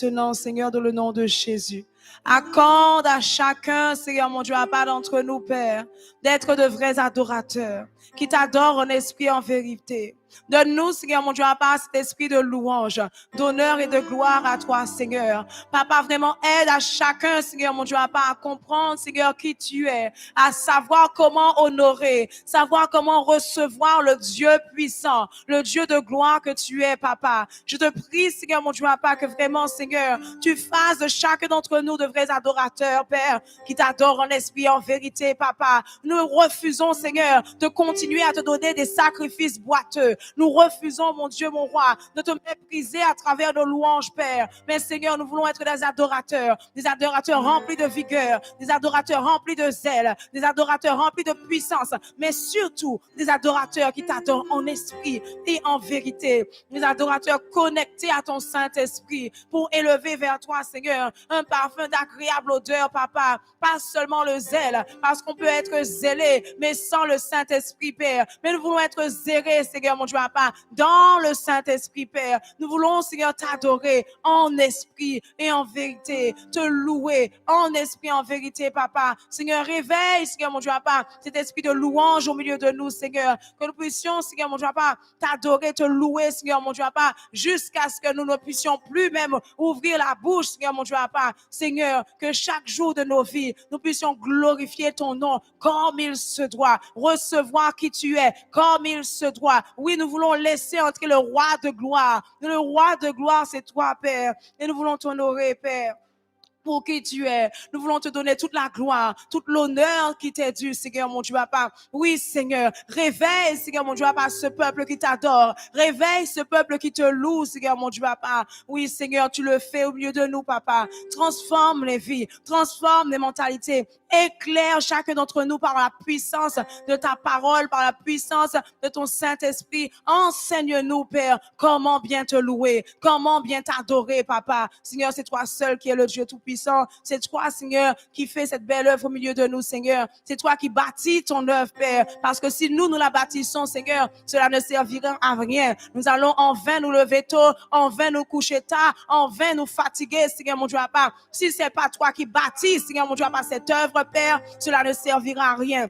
maintenant, Seigneur, dans le nom de Jésus. Accorde à chacun, Seigneur mon Dieu, à part d'entre nous, Père, d'être de vrais adorateurs, qui t'adorent en esprit et en vérité. Donne-nous, Seigneur mon Dieu, à part cet esprit de louange, d'honneur et de gloire à toi, Seigneur. Papa, vraiment aide à chacun, Seigneur mon Dieu, à part à comprendre, Seigneur, qui tu es, à savoir comment honorer, savoir comment recevoir le Dieu puissant, le Dieu de gloire que tu es, Papa. Je te prie, Seigneur mon Dieu, à part que vraiment, Seigneur, tu fasses de chacun d'entre nous de vrais adorateurs, Père, qui t'adorent en esprit et en vérité, Papa. Nous refusons, Seigneur, de continuer à te donner des sacrifices boiteux. Nous refusons, mon Dieu, mon roi, de te mépriser à travers nos louanges, Père. Mais Seigneur, nous voulons être des adorateurs remplis de vigueur, des adorateurs remplis de zèle, des adorateurs remplis de puissance, mais surtout des adorateurs qui t'adorent en esprit et en vérité. Des adorateurs connectés à ton Saint-Esprit pour élever vers toi, Seigneur, un parfum d'agréable odeur, Papa. Pas seulement le zèle, parce qu'on peut être zélé, mais sans le Saint-Esprit, Père. Mais nous voulons être zélés, Seigneur, mon Dieu, Papa, dans le Saint-Esprit, Père. Nous voulons, Seigneur, t'adorer en esprit et en vérité, te louer en esprit et en vérité, Papa. Seigneur, réveille, Seigneur, mon Dieu, Papa, cet esprit de louange au milieu de nous, Seigneur. Que nous puissions, Seigneur, mon Dieu, Papa, t'adorer, te louer, Seigneur, mon Dieu, Papa, jusqu'à ce que nous ne puissions plus même ouvrir la bouche, Seigneur, mon Dieu, Papa. Seigneur, que chaque jour de nos vies, nous puissions glorifier ton nom comme il se doit, recevoir qui tu es comme il se doit. Oui, nous voulons laisser entrer le roi de gloire. Le roi de gloire, c'est toi, Père. Et nous voulons t'honorer, Père, pour qui tu es. Nous voulons te donner toute la gloire, tout l'honneur qui t'est dû, Seigneur, mon Dieu, Papa. Oui, Seigneur, réveille, Seigneur, mon Dieu, Papa, ce peuple qui t'adore. Réveille ce peuple qui te loue, Seigneur, mon Dieu, Papa. Oui, Seigneur, tu le fais au milieu de nous, Papa. Transforme les vies, transforme les mentalités. Éclaire chacun d'entre nous par la puissance de ta parole, par la puissance de ton Saint-Esprit. Enseigne-nous, Père, comment bien te louer, comment bien t'adorer, Papa. Seigneur, c'est toi seul qui es le Dieu tout-puissant. C'est toi, Seigneur, qui fais cette belle œuvre au milieu de nous, Seigneur. C'est toi qui bâtis ton œuvre, Père. Parce que si nous la bâtissons, Seigneur, cela ne servira à rien. Nous allons en vain nous lever tôt, en vain nous coucher tard, en vain nous fatiguer, Seigneur, mon Dieu, Papa. Si c'est pas toi qui bâtis, Seigneur, mon Dieu, Papa, cette œuvre, Père, cela ne servira à rien.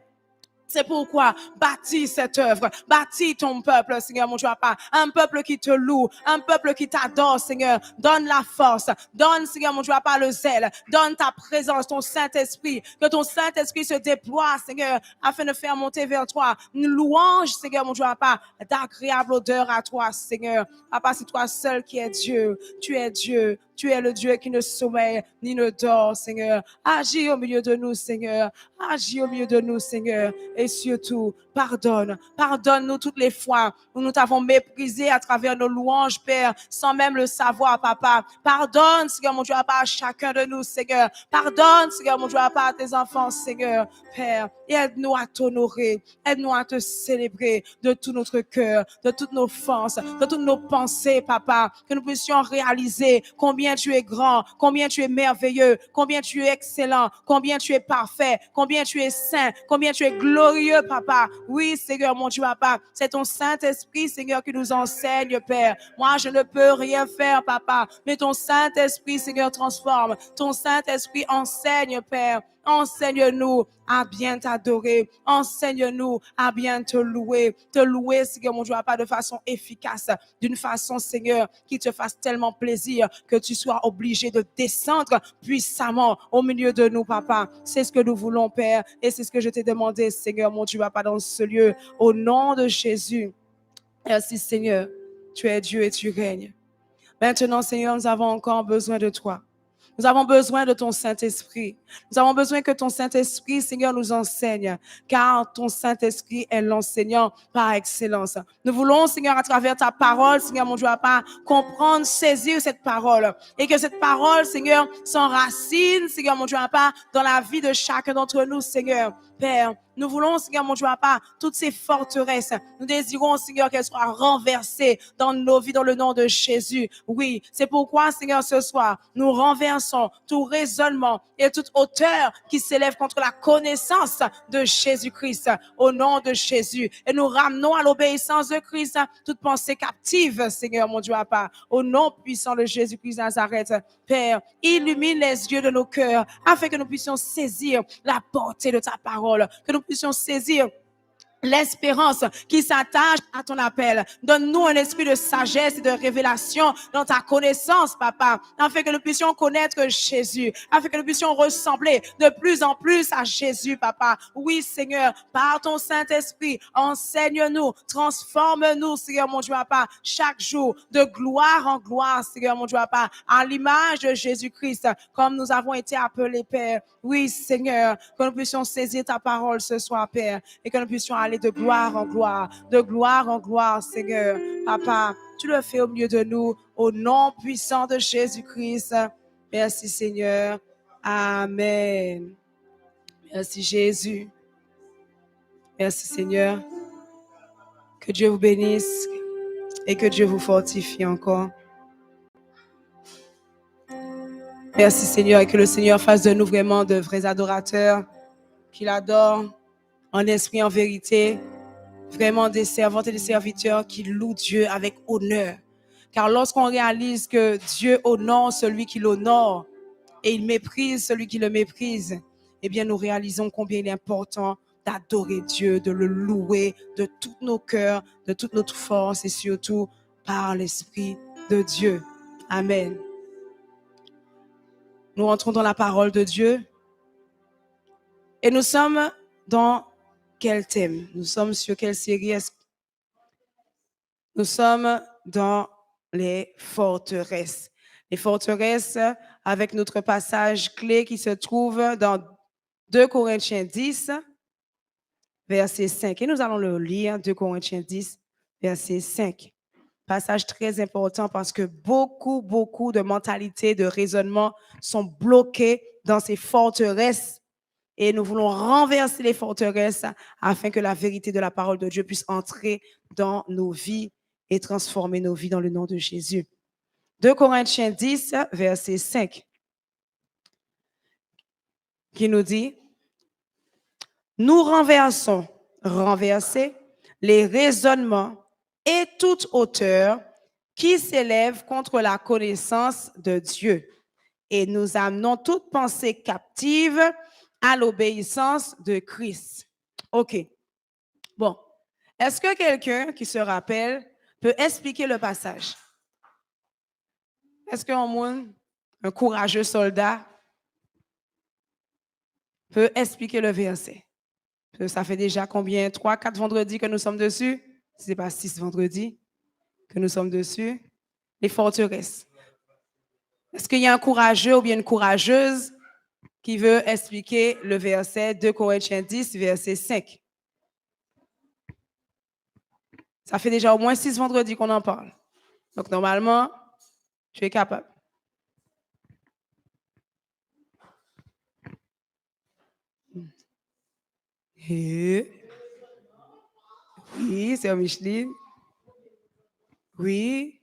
C'est pourquoi bâtis cette œuvre, bâtis ton peuple, Seigneur, mon Dieu, Papa. Un peuple qui te loue, un peuple qui t'adore, Seigneur. Donne la force, donne, Seigneur, mon Dieu, Papa, le zèle, donne ta présence, ton Saint-Esprit, que ton Saint-Esprit se déploie, Seigneur, afin de faire monter vers toi une louange, Seigneur, mon Dieu, Papa, d'agréable odeur à toi, Seigneur. Papa, c'est toi seul qui es Dieu. Tu es Dieu. Tu es le Dieu qui ne sommeille ni ne dort, Seigneur. Agis au milieu de nous, Seigneur. Agis au milieu de nous, Seigneur. Et surtout, pardonne-nous toutes les fois où nous t'avons méprisé à travers nos louanges, Père, sans même le savoir, Papa. Pardonne, Seigneur, mon Dieu, à chacun de nous, Seigneur. Pardonne, Seigneur, mon Dieu, à tes enfants, Seigneur, Père. Et aide-nous à t'honorer, aide-nous à te célébrer de tout notre cœur, de toutes nos forces, de toutes nos pensées, Papa. Que nous puissions réaliser combien tu es grand, combien tu es merveilleux, combien tu es excellent, combien tu es parfait, combien tu es saint, combien tu es glorieux, Papa. Oui, Seigneur, mon Dieu, Papa, c'est ton Saint-Esprit, Seigneur, qui nous enseigne, Père. Moi, je ne peux rien faire, Papa, mais ton Saint-Esprit, Seigneur, transforme. Ton Saint-Esprit enseigne, Père. Enseigne-nous à bien t'adorer. Enseigne-nous à bien te louer. Te louer, Seigneur, mon Dieu, pas de façon efficace, d'une façon, Seigneur, qui te fasse tellement plaisir que tu sois obligé de descendre puissamment au milieu de nous, Papa. C'est ce que nous voulons, Père, et c'est ce que je t'ai demandé, Seigneur, mon Dieu, Papa, dans ce lieu, au nom de Jésus. Merci, Seigneur. Tu es Dieu et tu règnes. Maintenant, Seigneur, nous avons encore besoin de toi. Nous avons besoin de ton Saint-Esprit. Nous avons besoin que ton Saint-Esprit, Seigneur, nous enseigne, car ton Saint-Esprit est l'enseignant par excellence. Nous voulons, Seigneur, à travers ta parole, Seigneur, mon Dieu, Papa, comprendre, saisir cette parole, et que cette parole, Seigneur, s'enracine, Seigneur, mon Dieu, Papa, dans la vie de chacun d'entre nous, Seigneur. Père, Nous voulons, Seigneur, mon Dieu, Papa, toutes ces forteresses. Nous désirons, Seigneur, qu'elles soient renversées dans nos vies, dans le nom de Jésus. Oui, c'est pourquoi, Seigneur, ce soir, nous renversons tout raisonnement et toute hauteur qui s'élève contre la connaissance de Jésus-Christ, au nom de Jésus. Et nous ramenons à l'obéissance de Christ toute pensée captive, Seigneur, mon Dieu, Papa, au nom puissant de Jésus-Christ de Nazareth. Père, illumine les yeux de nos cœurs afin que nous puissions saisir la portée de ta parole, que nous puissions saisir l'espérance qui s'attache à ton appel. Donne-nous un esprit de sagesse et de révélation dans ta connaissance, Papa, afin que nous puissions connaître Jésus, afin que nous puissions ressembler de plus en plus à Jésus, Papa. Oui, Seigneur, par ton Saint-Esprit, enseigne-nous, transforme-nous, Seigneur, mon Dieu, Papa, chaque jour, de gloire en gloire, Seigneur, mon Dieu, Papa, à l'image de Jésus-Christ, comme nous avons été appelés, Père. Oui, Seigneur, que nous puissions saisir ta parole ce soir, Père, et que nous puissions aller de gloire en gloire, Seigneur. Papa, tu le fais au milieu de nous, au nom puissant de Jésus-Christ. Merci, Seigneur. Amen. Merci, Jésus. Merci, Seigneur. Que Dieu vous bénisse et que Dieu vous fortifie encore. Merci, Seigneur, et que le Seigneur fasse de nous vraiment de vrais adorateurs, qu'il adore en esprit, en vérité, vraiment des servantes et des serviteurs qui louent Dieu avec honneur. Car lorsqu'on réalise que Dieu honore celui qui l'honore et il méprise celui qui le méprise, eh bien nous réalisons combien il est important d'adorer Dieu, de le louer de tous nos cœurs, de toute notre force et surtout par l'Esprit de Dieu. Amen. Nous entrons dans la parole de Dieu et nous sommes dans quel thème? Nous sommes sur quelle série? Nous sommes dans les forteresses. Les forteresses avec notre passage clé qui se trouve dans 2 Corinthiens 10, verset 5. Et nous allons le lire, 2 Corinthiens 10, verset 5. Passage très important parce que beaucoup de mentalités, de raisonnements sont bloqués dans ces forteresses. Et nous voulons renverser les forteresses afin que la vérité de la parole de Dieu puisse entrer dans nos vies et transformer nos vies dans le nom de Jésus. 2 Corinthiens 10, verset 5, qui nous dit, nous renverser les raisonnements et toute hauteur qui s'élève contre la connaissance de Dieu. Et nous amenons toute pensée captive à l'obéissance de Christ. OK. Bon. Est-ce que quelqu'un qui se rappelle peut expliquer le passage? Est-ce qu'un courageux soldat peut expliquer le verset? Ça fait déjà combien? 3, 4 vendredis que nous sommes dessus? Ce n'est pas 6 vendredis que nous sommes dessus. Les forteresses. Est-ce qu'il y a un courageux ou bien une courageuse qui veut expliquer le verset 2 Corinthiens 10, verset 5? Ça fait déjà au moins 6 vendredis qu'on en parle. Donc, normalement, tu es capable. Oui, c'est Micheline. Oui.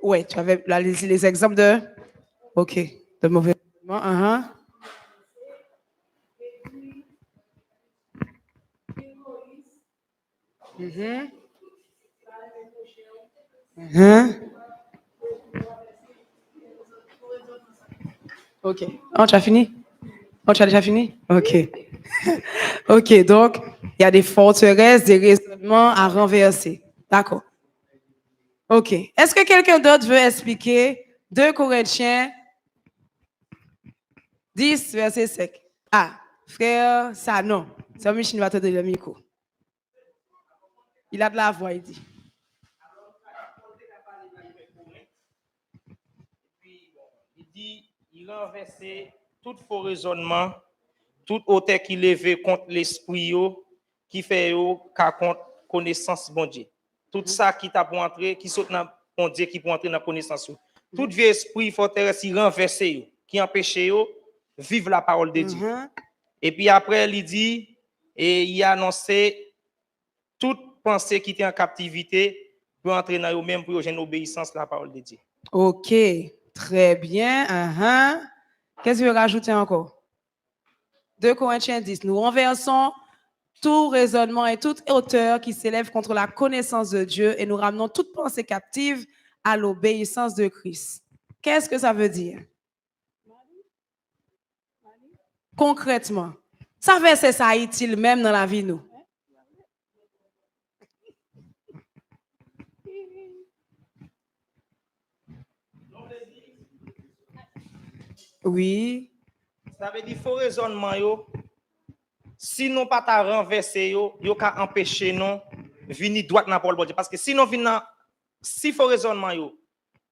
Oui, tu avais là, les exemples de... OK, de mauvais... OK. Oh, tu as fini? Oh, tu as déjà fini? OK. OK, donc, il y a des forteresses, des raisonnements à renverser. D'accord. OK. Est-ce que quelqu'un d'autre veut expliquer 2 Corinthiens 10, verset 5? Ah, frère, ça non. C'est Michel va te donner le micro. Il a de la voix, il dit. Il renversait tout faux raisonnement, toute hauteur qui levait contre l'esprit qui fait qu'à contre connaissance bon Dieu. tout ça qui t'a pour entrer, qui saute dans mon Dieu, qui pour entrer dans la connaissance. Tout vieux esprit, forteresse, il renverse, qui empêche yo, vivre la parole de Dieu. Et puis après, il dit, et il a annoncé toute pensée qui était en captivité pour entrer dans eux-mêmes pour une obéissance à la parole de Dieu. OK, très bien. Qu'est-ce que vous rajoutez encore? 2 Corinthiens 10. Nous renversons tout raisonnement et toute hauteur qui s'élève contre la connaissance de Dieu et nous ramenons toute pensée captive à l'obéissance de Christ. Qu'est-ce que ça veut dire? Concrètement, ça verset ça est-il même dans la vie nous? Oui. Ça veut dire faux raisonnement yo. Si nous pas ta renverser yo ka empêcher non venir droit dans la parole bon Dieu parce que si nous venons si faux raisonnement yo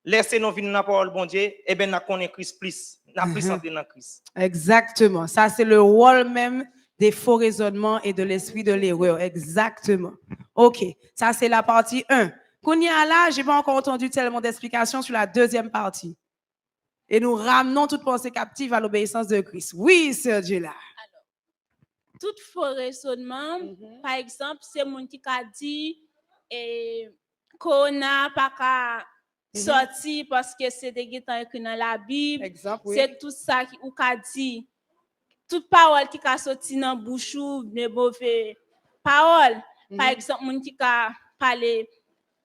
laissez nous venir dans la parole bon Dieu et ben n'a connaît Christ plus, n'a plus entrer dans Christ. Exactement. Ça c'est le rôle même des faux raisonnements et de l'esprit de l'erreur. Exactement. OK, ça c'est la partie 1. Kounia là, j'ai pas encore entendu tellement d'explications sur la deuxième partie. Et nous ramenons toute pensée captive à l'obéissance de Christ. Oui, Sœur Dieu là. Tout faux raisonnement, par exemple, c'est mon qui a dit qu'on n'a pas qu'à sortir parce que c'est des guettants écrits dans la Bible. Exemple, oui. C'est tout ça qui ou qu'a dit. Toute parole qui a sorti dans bouche ou de mauvais paroles. Par exemple, mon qui a parlé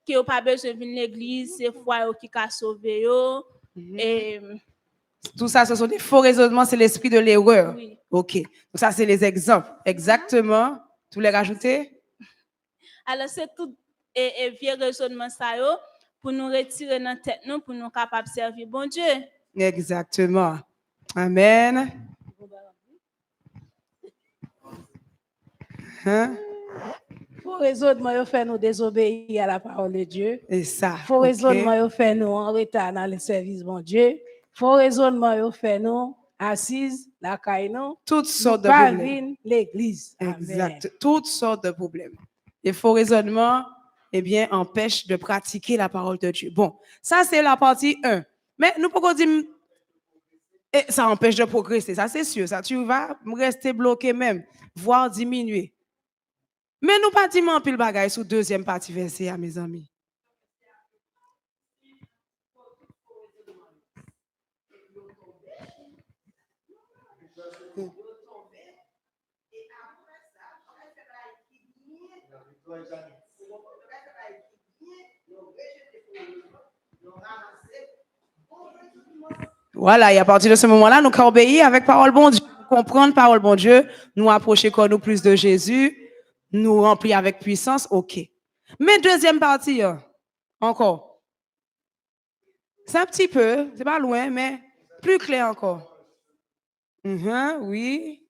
que n'a pas besoin de venir à l'église, c'est foi qui a sauvé yo. Et tout ça, ce sont des faux raisonnements, c'est l'esprit de l'erreur. Oui. OK. Donc ça, c'est les exemples. Exactement. Tu les rajouter? Alors, c'est tout et vieux raisonnement ça yo pour nous retirer dans tête nous pour nous capables de servir bon Dieu. Exactement. Amen. Faux raisonnement yo fait nous désobéir à la parole de Dieu. Et ça. Faux OK. raisonnement yo fait nous en retard dans le service bon Dieu. Faux raisonnement yo fait nous assises la caille nous. Toutes sortes de Pas problèmes. venir l'église. Exact. Toutes sortes de problèmes. Les faux raisonnements, eh bien, empêchent de pratiquer la parole de Dieu. Bon, ça, c'est la partie 1. Mais nous pouvons dire, ça empêche de progresser, ça c'est sûr. Ça, tu vas rester bloqué même, voire diminuer. Mais nous pas dire en pile bagaille sous deuxième partie verset, mes amis. Voilà, et à partir de ce moment-là, nous obéir avec parole bon Dieu, comprendre parole bon Dieu, nous approcher comme nous plus de Jésus, nous remplir avec puissance, OK. Mais deuxième partie, encore. C'est un petit peu, c'est pas loin, mais plus clair encore. Oui.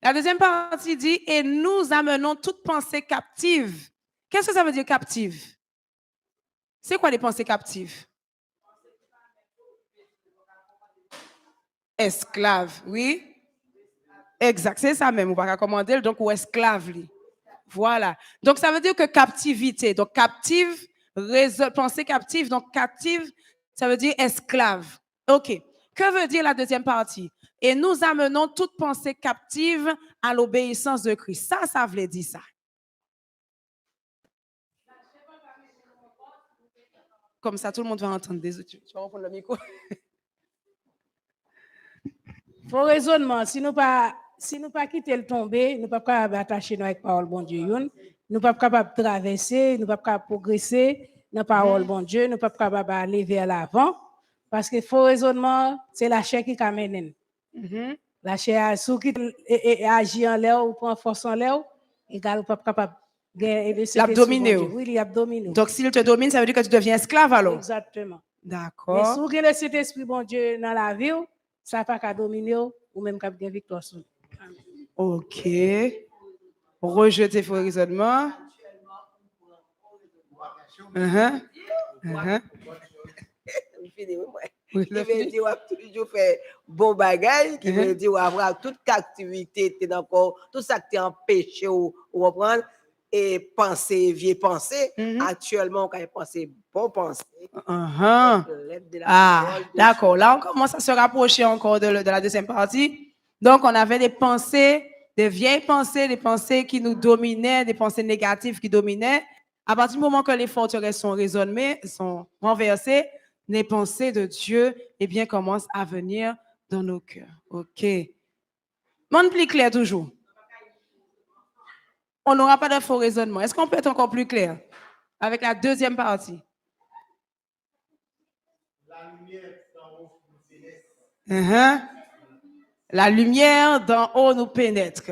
La deuxième partie dit, et nous amenons toute pensée captive. Qu'est-ce que ça veut dire captive? C'est quoi les pensées captives? Esclave, oui. Exact, c'est ça même, on va commander, donc ou esclave. Voilà. Donc ça veut dire que captivité, donc captive, pensée captive, donc captive, ça veut dire esclave. OK. Que veut dire la deuxième partie? Et nous amenons toute pensée captive à l'obéissance de Christ. Ça veut dire ça. Comme ça, tout le monde va entendre. Désolé, tu vas reprendre le micro. Faux raisonnement, si nous pas quitter le tomber, nous pas capable attacher nous avec parole bon Dieu. Nous pas capable traverser, nous pas capable progresser dans parole bon Dieu, nous pas capable aller vers l'avant parce que faux raisonnement, c'est la chair qui amène. La chair sous qui agit en l'air ou prend force en l'air, égal ou pas capable l'abdominer. Oui, l'abdominer. Donc s'il te domine, ça veut dire que tu deviens esclave alors. Exactement. D'accord. Mais si vous avez le Saint-Esprit bon Dieu dans la vie, ça n'a pas qu'à dominer ou même qu'à gagner victoire sur. OK. Rejeter faux raisonnement. Qui veut dire toujours faire bon bagage, qui veut dire avoir toute activité, tout ça qui t'empêche ou reprendre. et penser, vieille pensée, actuellement, quand il pense bon pensée, l'aide de la parole de D'accord. Là, on commence à se rapprocher encore de la deuxième partie. Donc, on avait des pensées, des vieilles pensées, des pensées qui nous dominaient, des pensées négatives qui dominaient. À partir du moment que les forteresses sont raisonnées, sont renversées, les pensées de Dieu, eh bien, commencent à venir dans nos cœurs. OK. Monde plus clair toujours. On n'aura pas de faux raisonnement. Est-ce qu'on peut être encore plus clair avec la deuxième partie? La lumière d'en haut nous pénètre.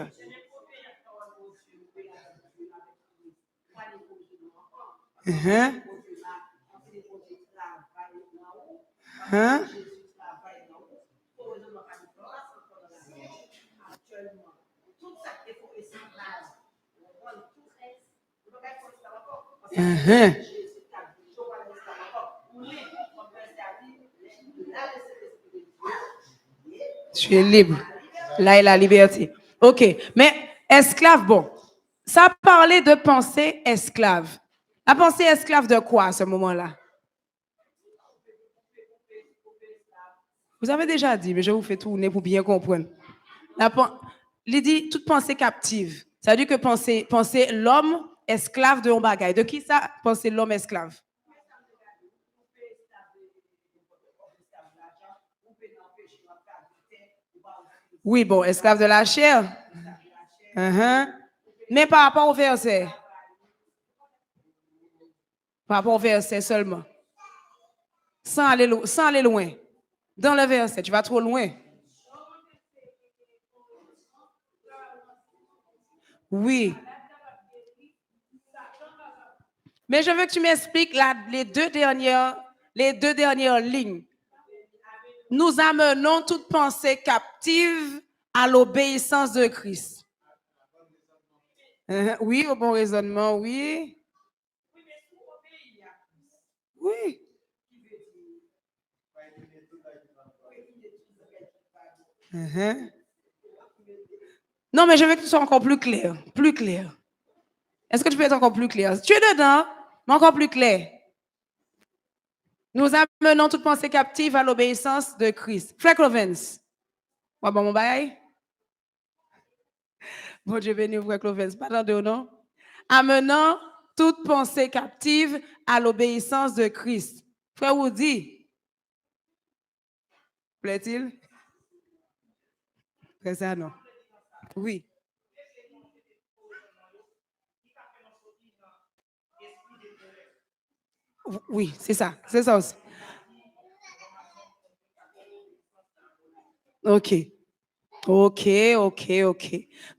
Tu es libre. Là est la liberté. OK. Mais esclave, bon. Ça parlait de pensée esclave. La pensée esclave de quoi à ce moment-là? Vous avez déjà dit, mais je vous fais tourner pour bien comprendre. Il dit toute pensée captive. Ça veut dire que penser l'homme esclave de un bagage. De qui ça? Penser l'homme esclave. Oui, bon, esclave de la chair. Mais par rapport au verset. Par rapport au verset seulement. Sans aller loin. Dans le verset, tu vas trop loin. Oui. Mais je veux que tu m'expliques les deux dernières lignes. Nous amenons toute pensée captive à l'obéissance de Christ. Oui, au bon raisonnement, oui. Oui. Non, mais je veux que tu sois encore plus clair. Plus clair. Est-ce que tu peux être encore plus clair? Tu es dedans, mais encore plus clair. Nous amenons toute pensée captive à l'obéissance de Christ. Frère Clovens. Ouais, bon, mon bail. Bon Dieu béni, frère Clovens. Pas de non? Amenant toute pensée captive à l'obéissance de Christ. Frère Woody. Plaît-il? Frère ça, non. Oui. Oui, c'est ça aussi. OK.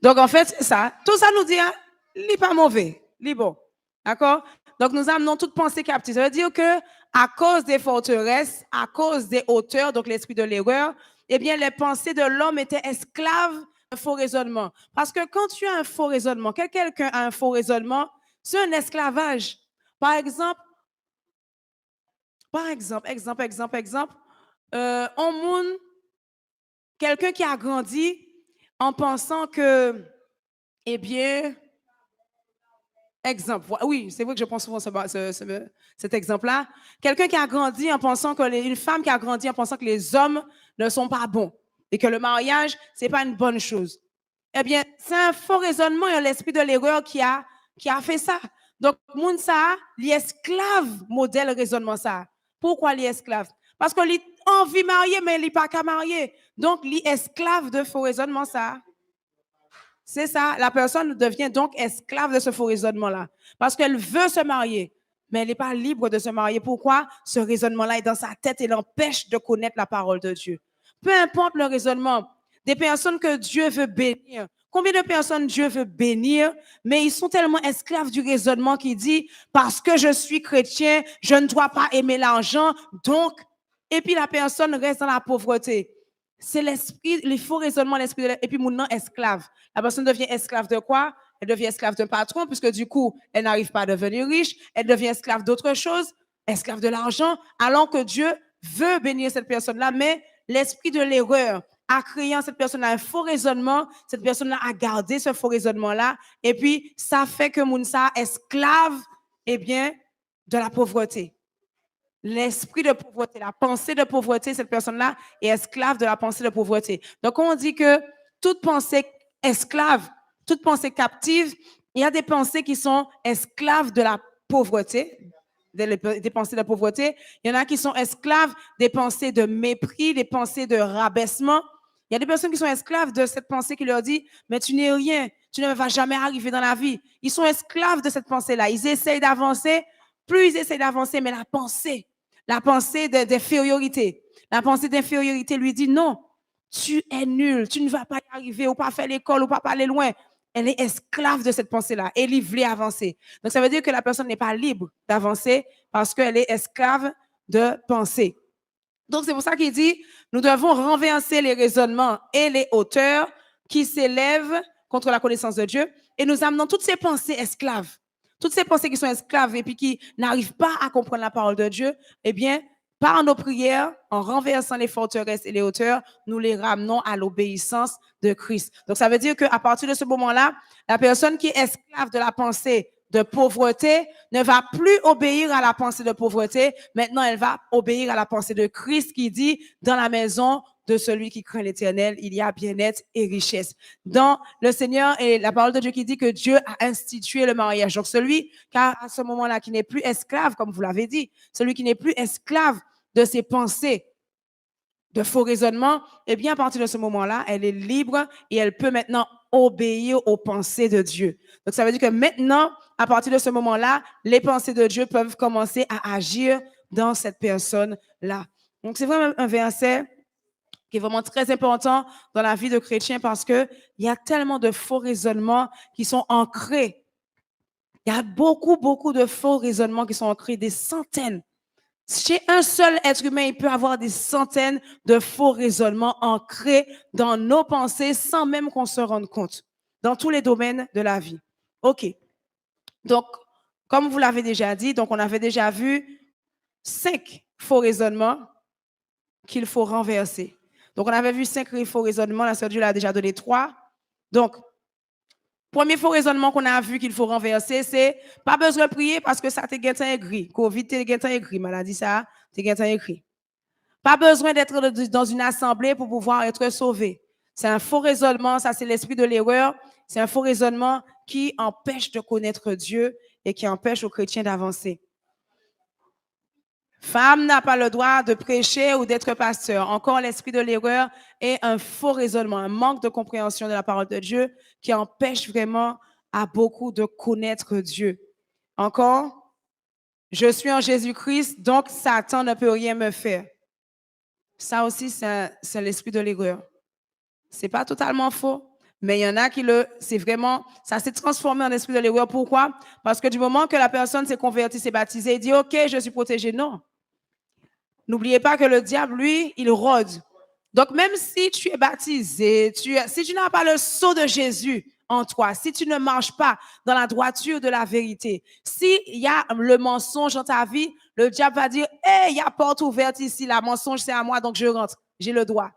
Donc, en fait, c'est ça. Tout ça nous dit, hein, il n'est pas mauvais, il est bon. D'accord? Donc, nous amenons toute pensée captive. Ça veut dire que, à cause des forteresses, à cause des hauteurs, donc l'esprit de l'erreur, eh bien, les pensées de l'homme étaient esclaves d'un faux raisonnement. Parce que quand tu as un faux raisonnement, quelqu'un a un faux raisonnement, c'est un esclavage. Par exemple, on monde, quelqu'un qui a grandi en pensant que, eh bien, exemple, oui, c'est vrai que je pense souvent cet exemple-là. Quelqu'un qui a grandi en pensant une femme qui a grandi en pensant que les hommes ne sont pas bons et que le mariage, c'est pas une bonne chose. Eh bien, c'est un faux raisonnement et l'esprit de l'erreur qui a fait ça. Donc, moun ça, l'esclave modèle raisonnement ça. Pourquoi l'esclave? Parce que envie marier, mais il n'est pas qu'à marier. Donc, l'esclave de faux raisonnement ça. C'est ça, la personne devient donc esclave de ce faux raisonnement-là. Parce qu'elle veut se marier, mais elle n'est pas libre de se marier. Pourquoi? Ce raisonnement-là est dans sa tête et l'empêche de connaître la parole de Dieu. Peu importe le raisonnement, des personnes que Dieu veut bénir. Combien de personnes Dieu veut bénir, mais ils sont tellement esclaves du raisonnement qui dit, parce que je suis chrétien, je ne dois pas aimer l'argent, donc, et puis la personne reste dans la pauvreté. C'est l'esprit, les faux raisonnements, l'esprit et puis mon nom esclave. La personne devient esclave de quoi? Elle devient esclave d'un patron, puisque du coup, elle n'arrive pas à devenir riche. Elle devient esclave d'autre chose, esclave de l'argent, alors que Dieu veut bénir cette personne-là, mais l'esprit de l'erreur a créé en cette personne-là un faux raisonnement, cette personne-là a gardé ce faux raisonnement-là, et puis ça fait que Mounsa esclave, eh bien, de la pauvreté. L'esprit de pauvreté, la pensée de pauvreté, cette personne-là est esclave de la pensée de pauvreté. Donc, on dit que toute pensée esclave, toute pensée captive, il y a des pensées qui sont esclaves de la pauvreté, des pensées de pauvreté. Il y en a qui sont esclaves des pensées de mépris, des pensées de rabaissement. Il y a des personnes qui sont esclaves de cette pensée qui leur dit, mais tu n'es rien, tu ne vas jamais arriver dans la vie. Ils sont esclaves de cette pensée-là. Ils essayent d'avancer, plus ils essayent d'avancer, mais la pensée d'infériorité, la pensée d'infériorité lui dit, non, tu es nul, tu ne vas pas y arriver, ou pas faire l'école, ou pas aller loin. Elle est esclave de cette pensée-là. Elle voulait avancer. Donc, ça veut dire que la personne n'est pas libre d'avancer parce qu'elle est esclave de penser. Donc, c'est pour ça qu'il dit, nous devons renverser les raisonnements et les hauteurs qui s'élèvent contre la connaissance de Dieu et nous amenons toutes ces pensées esclaves, toutes ces pensées qui sont esclaves et puis qui n'arrivent pas à comprendre la parole de Dieu, eh bien, par nos prières, en renversant les forteresses et les hauteurs, nous les ramenons à l'obéissance de Christ. Donc, ça veut dire qu'à partir de ce moment-là, la personne qui est esclave de la pensée de pauvreté ne va plus obéir à la pensée de pauvreté. Maintenant, elle va obéir à la pensée de Christ qui dit, dans la maison de celui qui craint l'Éternel, il y a bien-être et richesse. Dans le Seigneur et la parole de Dieu qui dit que Dieu a institué le mariage. Donc, celui car à ce moment-là qui n'est plus esclave, comme vous l'avez dit, celui qui n'est plus esclave de ses pensées, de faux raisonnements, eh bien, à partir de ce moment-là, elle est libre et elle peut maintenant obéir aux pensées de Dieu. Donc, ça veut dire que maintenant, à partir de ce moment-là, les pensées de Dieu peuvent commencer à agir dans cette personne-là. Donc, c'est vraiment un verset qui est vraiment très important dans la vie de chrétien parce qu'il y a tellement de faux raisonnements qui sont ancrés. Il y a beaucoup de faux raisonnements qui sont ancrés, des centaines. Chez un seul être humain, il peut avoir des centaines de faux raisonnements ancrés dans nos pensées sans même qu'on se rende compte, dans tous les domaines de la vie. OK. Donc, comme vous l'avez déjà dit, donc on avait déjà vu 5 faux raisonnements qu'il faut renverser. Donc, on avait vu 5 faux raisonnements, la sœur Dieu l'a déjà donné 3. Donc, premier faux raisonnement qu'on a vu qu'il faut renverser, c'est pas besoin de prier parce que ça t'est écrit. Covid t'est écrit, maladie ça, t'es écrit. Pas besoin d'être dans une assemblée pour pouvoir être sauvé. C'est un faux raisonnement, ça c'est l'esprit de l'erreur. C'est un faux raisonnement qui empêche de connaître Dieu et qui empêche aux chrétiens d'avancer. Femme n'a pas le droit de prêcher ou d'être pasteur. Encore l'esprit de l'erreur est un faux raisonnement, un manque de compréhension de la parole de Dieu qui empêche vraiment à beaucoup de connaître Dieu. Encore, je suis en Jésus-Christ, donc Satan ne peut rien me faire. Ça aussi, c'est l'esprit de l'erreur. C'est pas totalement faux, mais il y en a qui c'est vraiment, ça s'est transformé en esprit de l'erreur. Pourquoi? Parce que du moment que la personne s'est convertie, s'est baptisée, il dit, OK, je suis protégé. Non. N'oubliez pas que le diable, lui, il rôde. Donc, même si tu es baptisé, si tu n'as pas le sceau de Jésus en toi, si tu ne marches pas dans la droiture de la vérité, s'il y a le mensonge dans ta vie, le diable va dire, hey, il y a porte ouverte ici, la mensonge c'est à moi, donc je rentre, j'ai le droit.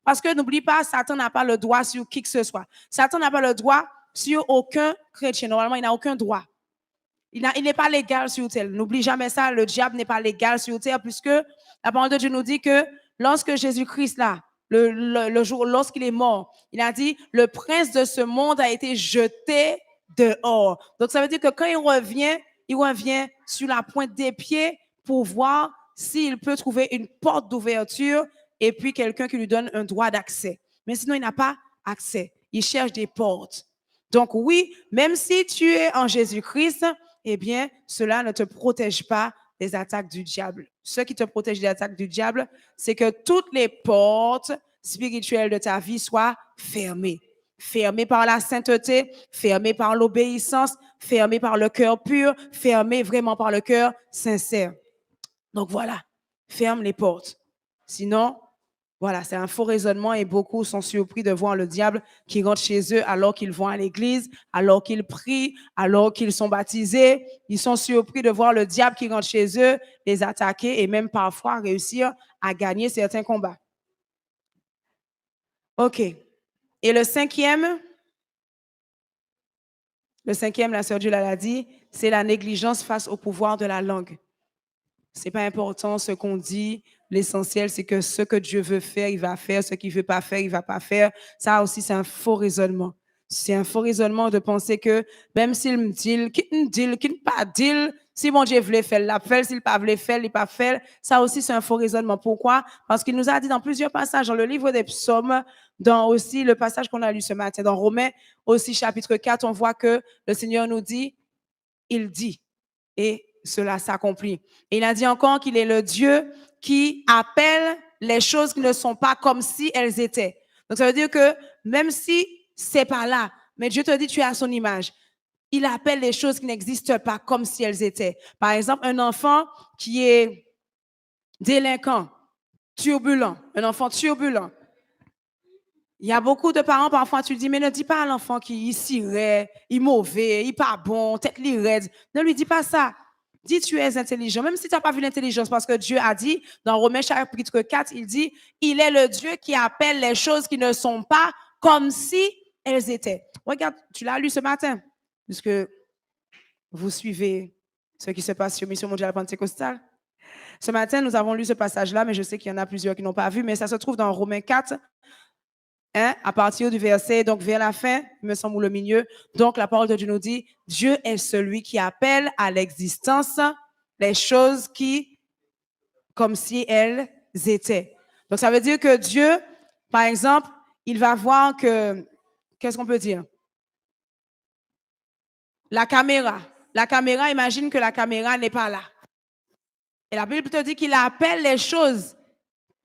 Parce que n'oublie pas, Satan n'a pas le droit sur qui que ce soit. Satan n'a pas le droit sur aucun chrétien. Normalement, il n'a aucun droit. Il n'est pas légal sur terre. N'oublie jamais ça, le diable n'est pas légal sur terre, puisque la parole de Dieu nous dit que lorsque Jésus-Christ, là, le jour, lorsqu'il est mort, il a dit, le prince de ce monde a été jeté dehors. Donc, ça veut dire que quand il revient sur la pointe des pieds pour voir s'il peut trouver une porte d'ouverture et puis quelqu'un qui lui donne un droit d'accès. Mais sinon, il n'a pas accès. Il cherche des portes. Donc, oui, même si tu es en Jésus-Christ, eh bien, cela ne te protège pas des attaques du diable. Ce qui te protège des attaques du diable, c'est que toutes les portes spirituelles de ta vie soient fermées. Fermées par la sainteté, fermées par l'obéissance, fermées par le cœur pur, fermées vraiment par le cœur sincère. Donc voilà, ferme les portes. Sinon, voilà, c'est un faux raisonnement et beaucoup sont surpris de voir le diable qui rentre chez eux alors qu'ils vont à l'église, alors qu'ils prient, alors qu'ils sont baptisés. Ils sont surpris de voir le diable qui rentre chez eux, les attaquer et même parfois réussir à gagner certains combats. OK. Et le cinquième, la sœur Dieu l'a dit, c'est la négligence face au pouvoir de la langue. C'est pas important ce qu'on dit. L'essentiel, c'est que ce que Dieu veut faire, il va faire. Ce qu'il veut pas faire, il va pas faire. Ça aussi, c'est un faux raisonnement. C'est un faux raisonnement de penser que même s'il me dit, qu'il ne pas dit, si mon Dieu voulait faire, l'a fait. S'il pas voulait faire, il pas fait. Ça aussi, c'est un faux raisonnement. Pourquoi? Parce qu'il nous a dit dans plusieurs passages, dans le livre des psaumes, dans aussi le passage qu'on a lu ce matin, dans Romains, aussi chapitre 4, on voit que le Seigneur nous dit, il dit. Et cela s'accomplit. Et il a dit encore qu'il est le Dieu qui appelle les choses qui ne sont pas comme si elles étaient. Donc ça veut dire que même si c'est pas là, mais Dieu te dit tu es à son image. Il appelle les choses qui n'existent pas comme si elles étaient. Par exemple, un enfant qui est délinquant, turbulent, un enfant turbulent. Il y a beaucoup de parents, parfois, tu dis, mais ne dis pas à l'enfant qu'il est ciré, il est mauvais, il n'est pas bon, tête li raide. Ne lui dis pas ça. Dis, tu es intelligent, même si tu n'as pas vu l'intelligence, parce que Dieu a dit, dans Romains chapitre 4, il dit, il est le Dieu qui appelle les choses qui ne sont pas comme si elles étaient. Regarde, tu l'as lu ce matin, puisque vous suivez ce qui se passe sur Mission mondiale pentecostale. Ce matin, nous avons lu ce passage-là, mais je sais qu'il y en a plusieurs qui n'ont pas vu, mais ça se trouve dans Romains 4, à partir du verset, donc vers la fin, il me semble, ou le milieu. Donc, la parole de Dieu nous dit, Dieu est celui qui appelle à l'existence les choses qui, comme si elles étaient. Donc, ça veut dire que Dieu, par exemple, il va voir que, qu'est-ce qu'on peut dire? La caméra, imagine que la caméra n'est pas là. Et la Bible te dit qu'il appelle les choses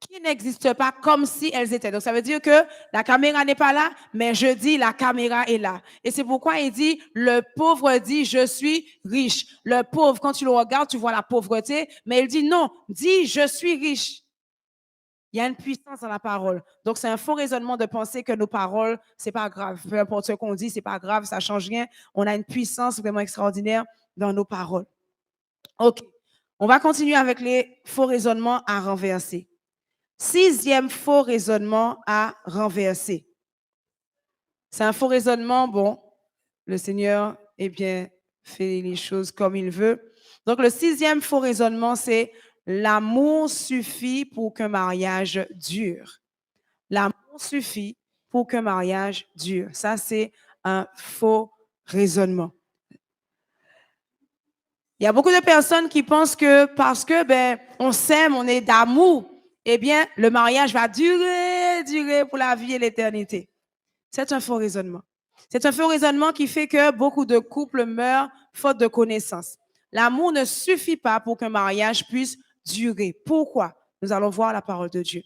qui n'existent pas comme si elles étaient. Donc, ça veut dire que la caméra n'est pas là, mais je dis la caméra est là. Et c'est pourquoi il dit, le pauvre dit, je suis riche. Le pauvre, quand tu le regardes, tu vois la pauvreté, mais il dit non, dis, je suis riche. Il y a une puissance dans la parole. Donc, c'est un faux raisonnement de penser que nos paroles, c'est pas grave. Peu importe ce qu'on dit, c'est pas grave, ça change rien. On a une puissance vraiment extraordinaire dans nos paroles. OK. On va continuer avec les faux raisonnements à renverser. Sixième faux raisonnement à renverser. C'est un faux raisonnement, bon, le Seigneur, eh bien, fait les choses comme il veut. Donc, le sixième faux raisonnement, c'est l'amour suffit pour qu'un mariage dure. L'amour suffit pour qu'un mariage dure. Ça, c'est un faux raisonnement. Il y a beaucoup de personnes qui pensent que parce que, on s'aime, on est d'amour, eh bien, le mariage va durer pour la vie et l'éternité. C'est un faux raisonnement. C'est un faux raisonnement qui fait que beaucoup de couples meurent faute de connaissance. L'amour ne suffit pas pour qu'un mariage puisse durer. Pourquoi? Nous allons voir la parole de Dieu.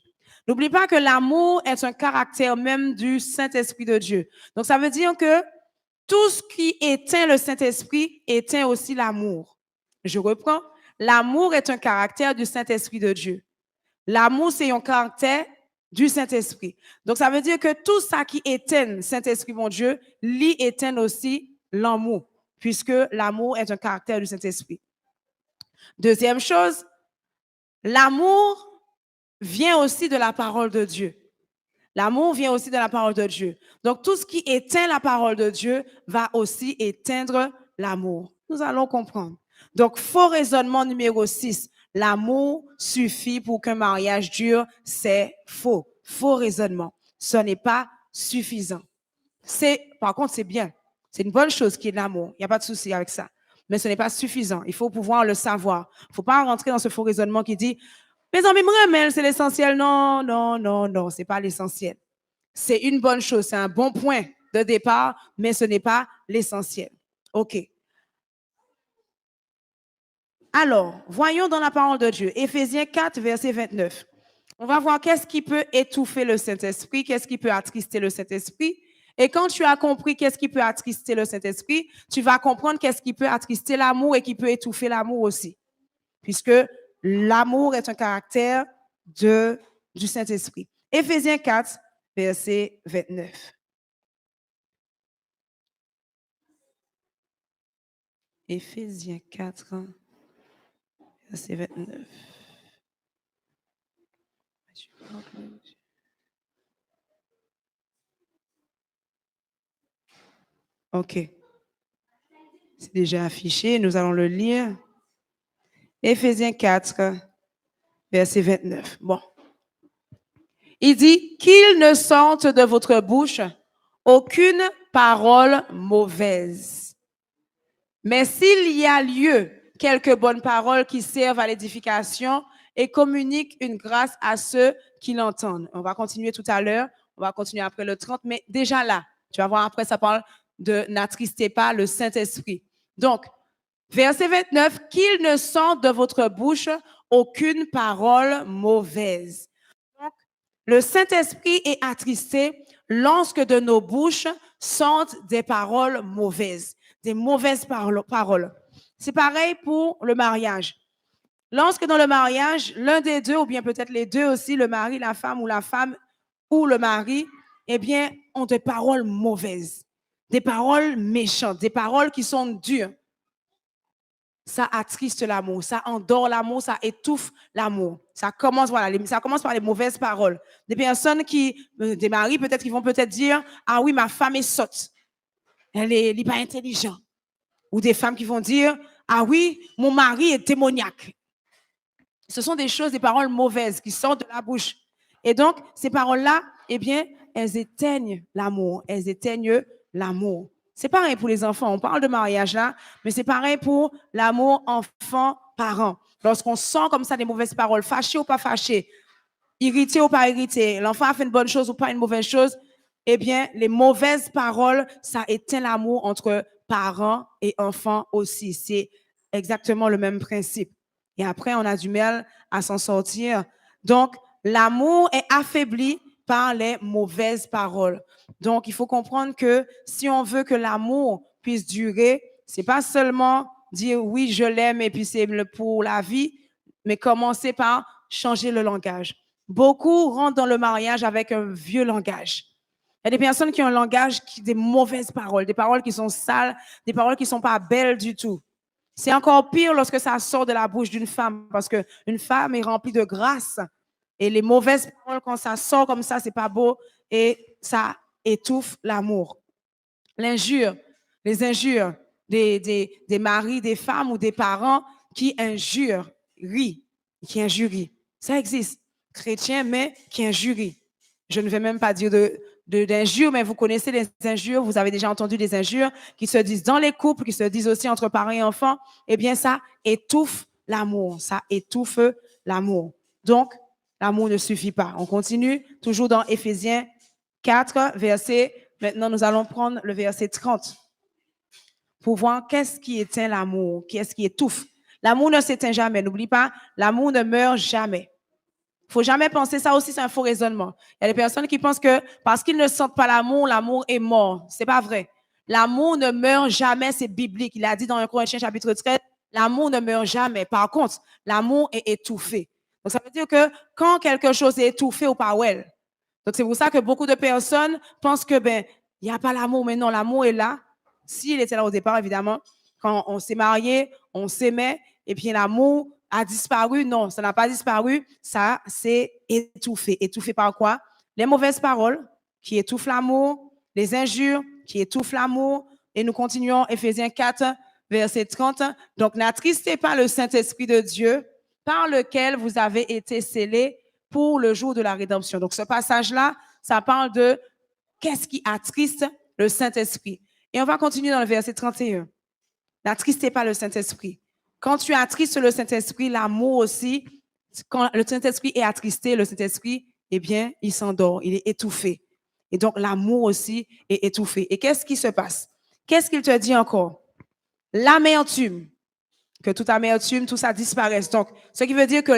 N'oublie pas que l'amour est un caractère même du Saint-Esprit de Dieu. Donc, ça veut dire que tout ce qui éteint le Saint-Esprit éteint aussi l'amour. Je reprends. L'amour est un caractère du Saint-Esprit de Dieu. L'amour, c'est un caractère du Saint-Esprit. Donc, ça veut dire que tout ça qui éteint Saint-Esprit, mon Dieu, lui éteint aussi l'amour, puisque l'amour est un caractère du Saint-Esprit. Deuxième chose, l'amour vient aussi de la parole de Dieu. L'amour vient aussi de la parole de Dieu. Donc, tout ce qui éteint la parole de Dieu va aussi éteindre l'amour. Nous allons comprendre. Donc, faux raisonnement numéro 6. L'amour suffit pour qu'un mariage dure. C'est faux. Faux raisonnement. Ce n'est pas suffisant. Par contre, c'est bien. C'est une bonne chose qui est l'amour. Il n'y a pas de souci avec ça. Mais ce n'est pas suffisant. Il faut pouvoir le savoir. Il ne faut pas rentrer dans ce faux raisonnement qui dit mes amis me remèlent, c'est l'essentiel. Non, non, non, non, c'est pas l'essentiel. C'est une bonne chose, c'est un bon point de départ, mais ce n'est pas l'essentiel. OK. Alors, voyons dans la parole de Dieu, Éphésiens 4, verset 29. On va voir qu'est-ce qui peut étouffer le Saint-Esprit, qu'est-ce qui peut attrister le Saint-Esprit. Et quand tu as compris qu'est-ce qui peut attrister le Saint-Esprit, tu vas comprendre qu'est-ce qui peut attrister l'amour et qui peut étouffer l'amour aussi. Puisque l'amour est un caractère du Saint-Esprit. Éphésiens 4, verset 29. Éphésiens 4, verset 29. OK. C'est déjà affiché, nous allons le lire. Éphésiens 4, verset 29. Bon. Il dit qu'il ne sorte de votre bouche aucune parole mauvaise. Mais s'il y a lieu, quelques bonnes paroles qui servent à l'édification et communiquent une grâce à ceux qui l'entendent. On va continuer tout à l'heure, on va continuer après le 30, mais déjà là, tu vas voir après, ça parle de n'attristez pas le Saint-Esprit. Donc, verset 29, qu'il ne sorte de votre bouche aucune parole mauvaise. Donc, le Saint-Esprit est attristé lorsque de nos bouches sortent des paroles mauvaises, des mauvaises paroles. C'est pareil pour le mariage. Lorsque dans le mariage, l'un des deux, ou bien peut-être les deux aussi, le mari, la femme ou le mari, eh bien, ont des paroles mauvaises, des paroles méchantes, des paroles qui sont dures. Ça attriste l'amour, ça endort l'amour, ça étouffe l'amour. Ça commence, voilà, ça commence par les mauvaises paroles. Des personnes des maris peut-être qui vont peut-être dire, ah oui, ma femme est sotte, elle est pas intelligente. Ou des femmes qui vont dire, ah oui, mon mari est démoniaque. Ce sont des choses, des paroles mauvaises qui sortent de la bouche. Et donc, ces paroles-là, eh bien, elles éteignent l'amour. Elles éteignent l'amour. C'est pareil pour les enfants. On parle de mariage là, mais c'est pareil pour l'amour enfant-parent. Lorsqu'on sent comme ça des mauvaises paroles, fâché ou pas fâché, irrité ou pas irrité, l'enfant a fait une bonne chose ou pas une mauvaise chose, eh bien, les mauvaises paroles, ça éteint l'amour entre parents et enfants aussi. C'est exactement le même principe. Et après, on a du mal à s'en sortir. Donc, l'amour est affaibli par les mauvaises paroles. Donc, il faut comprendre que si on veut que l'amour puisse durer, c'est pas seulement dire oui, je l'aime et puis c'est pour la vie, mais commencer par changer le langage. Beaucoup rentrent dans le mariage avec un vieux langage. Il y a des personnes qui ont un langage des mauvaises paroles, des paroles qui sont sales, des paroles qui sont pas belles du tout. C'est encore pire lorsque ça sort de la bouche d'une femme, parce qu'une femme est remplie de grâce. Et les mauvaises paroles, quand ça sort comme ça, c'est pas beau et ça étouffe l'amour. L'injure, les injures des maris, des femmes ou des parents qui injurient, ça existe. Chrétiens, mais qui injurient. Je ne vais même pas dire d'injures, mais vous connaissez les injures, vous avez déjà entendu des injures qui se disent dans les couples, qui se disent aussi entre parents et enfants. Eh bien, ça étouffe l'amour, ça étouffe l'amour. Donc, l'amour ne suffit pas. On continue, toujours dans Éphésiens 4, verset, maintenant nous allons prendre le verset 30 pour voir qu'est-ce qui éteint l'amour, qu'est-ce qui étouffe. L'amour ne s'éteint jamais, n'oublie pas, l'amour ne meurt jamais. Il ne faut jamais penser, ça aussi c'est un faux raisonnement. Il y a des personnes qui pensent que parce qu'ils ne sentent pas l'amour est mort. C'est pas vrai. L'amour ne meurt jamais, c'est biblique. Il a dit dans 1 Corinthiens chapitre 13, l'amour ne meurt jamais. Par contre, l'amour est étouffé. Donc ça veut dire que quand quelque chose est étouffé ou pas well. Donc c'est pour ça que beaucoup de personnes pensent que il n'y a pas l'amour, mais non, l'amour est là. S'il était là au départ, évidemment, quand on s'est marié, on s'aimait, et puis l'amour a disparu. Non, ça n'a pas disparu. Ça s'est étouffé. Étouffé par quoi? Les mauvaises paroles qui étouffent l'amour, les injures qui étouffent l'amour. Et nous continuons Éphésiens 4, verset 30. Donc, n'attristez pas le Saint-Esprit de Dieu par lequel vous avez été scellés pour le jour de la rédemption. Donc, ce passage-là, ça parle de qu'est-ce qui attriste le Saint-Esprit. Et on va continuer dans le verset 31. N'attristez pas le Saint-Esprit. Quand tu attristes le Saint-Esprit, l'amour aussi, quand le Saint-Esprit est attristé, le Saint-Esprit, eh bien, il s'endort, il est étouffé. Et donc, l'amour aussi est étouffé. Et qu'est-ce qui se passe? Qu'est-ce qu'il te dit encore? L'amertume. Que toute amertume, tout ça disparaisse. Donc, ce qui veut dire que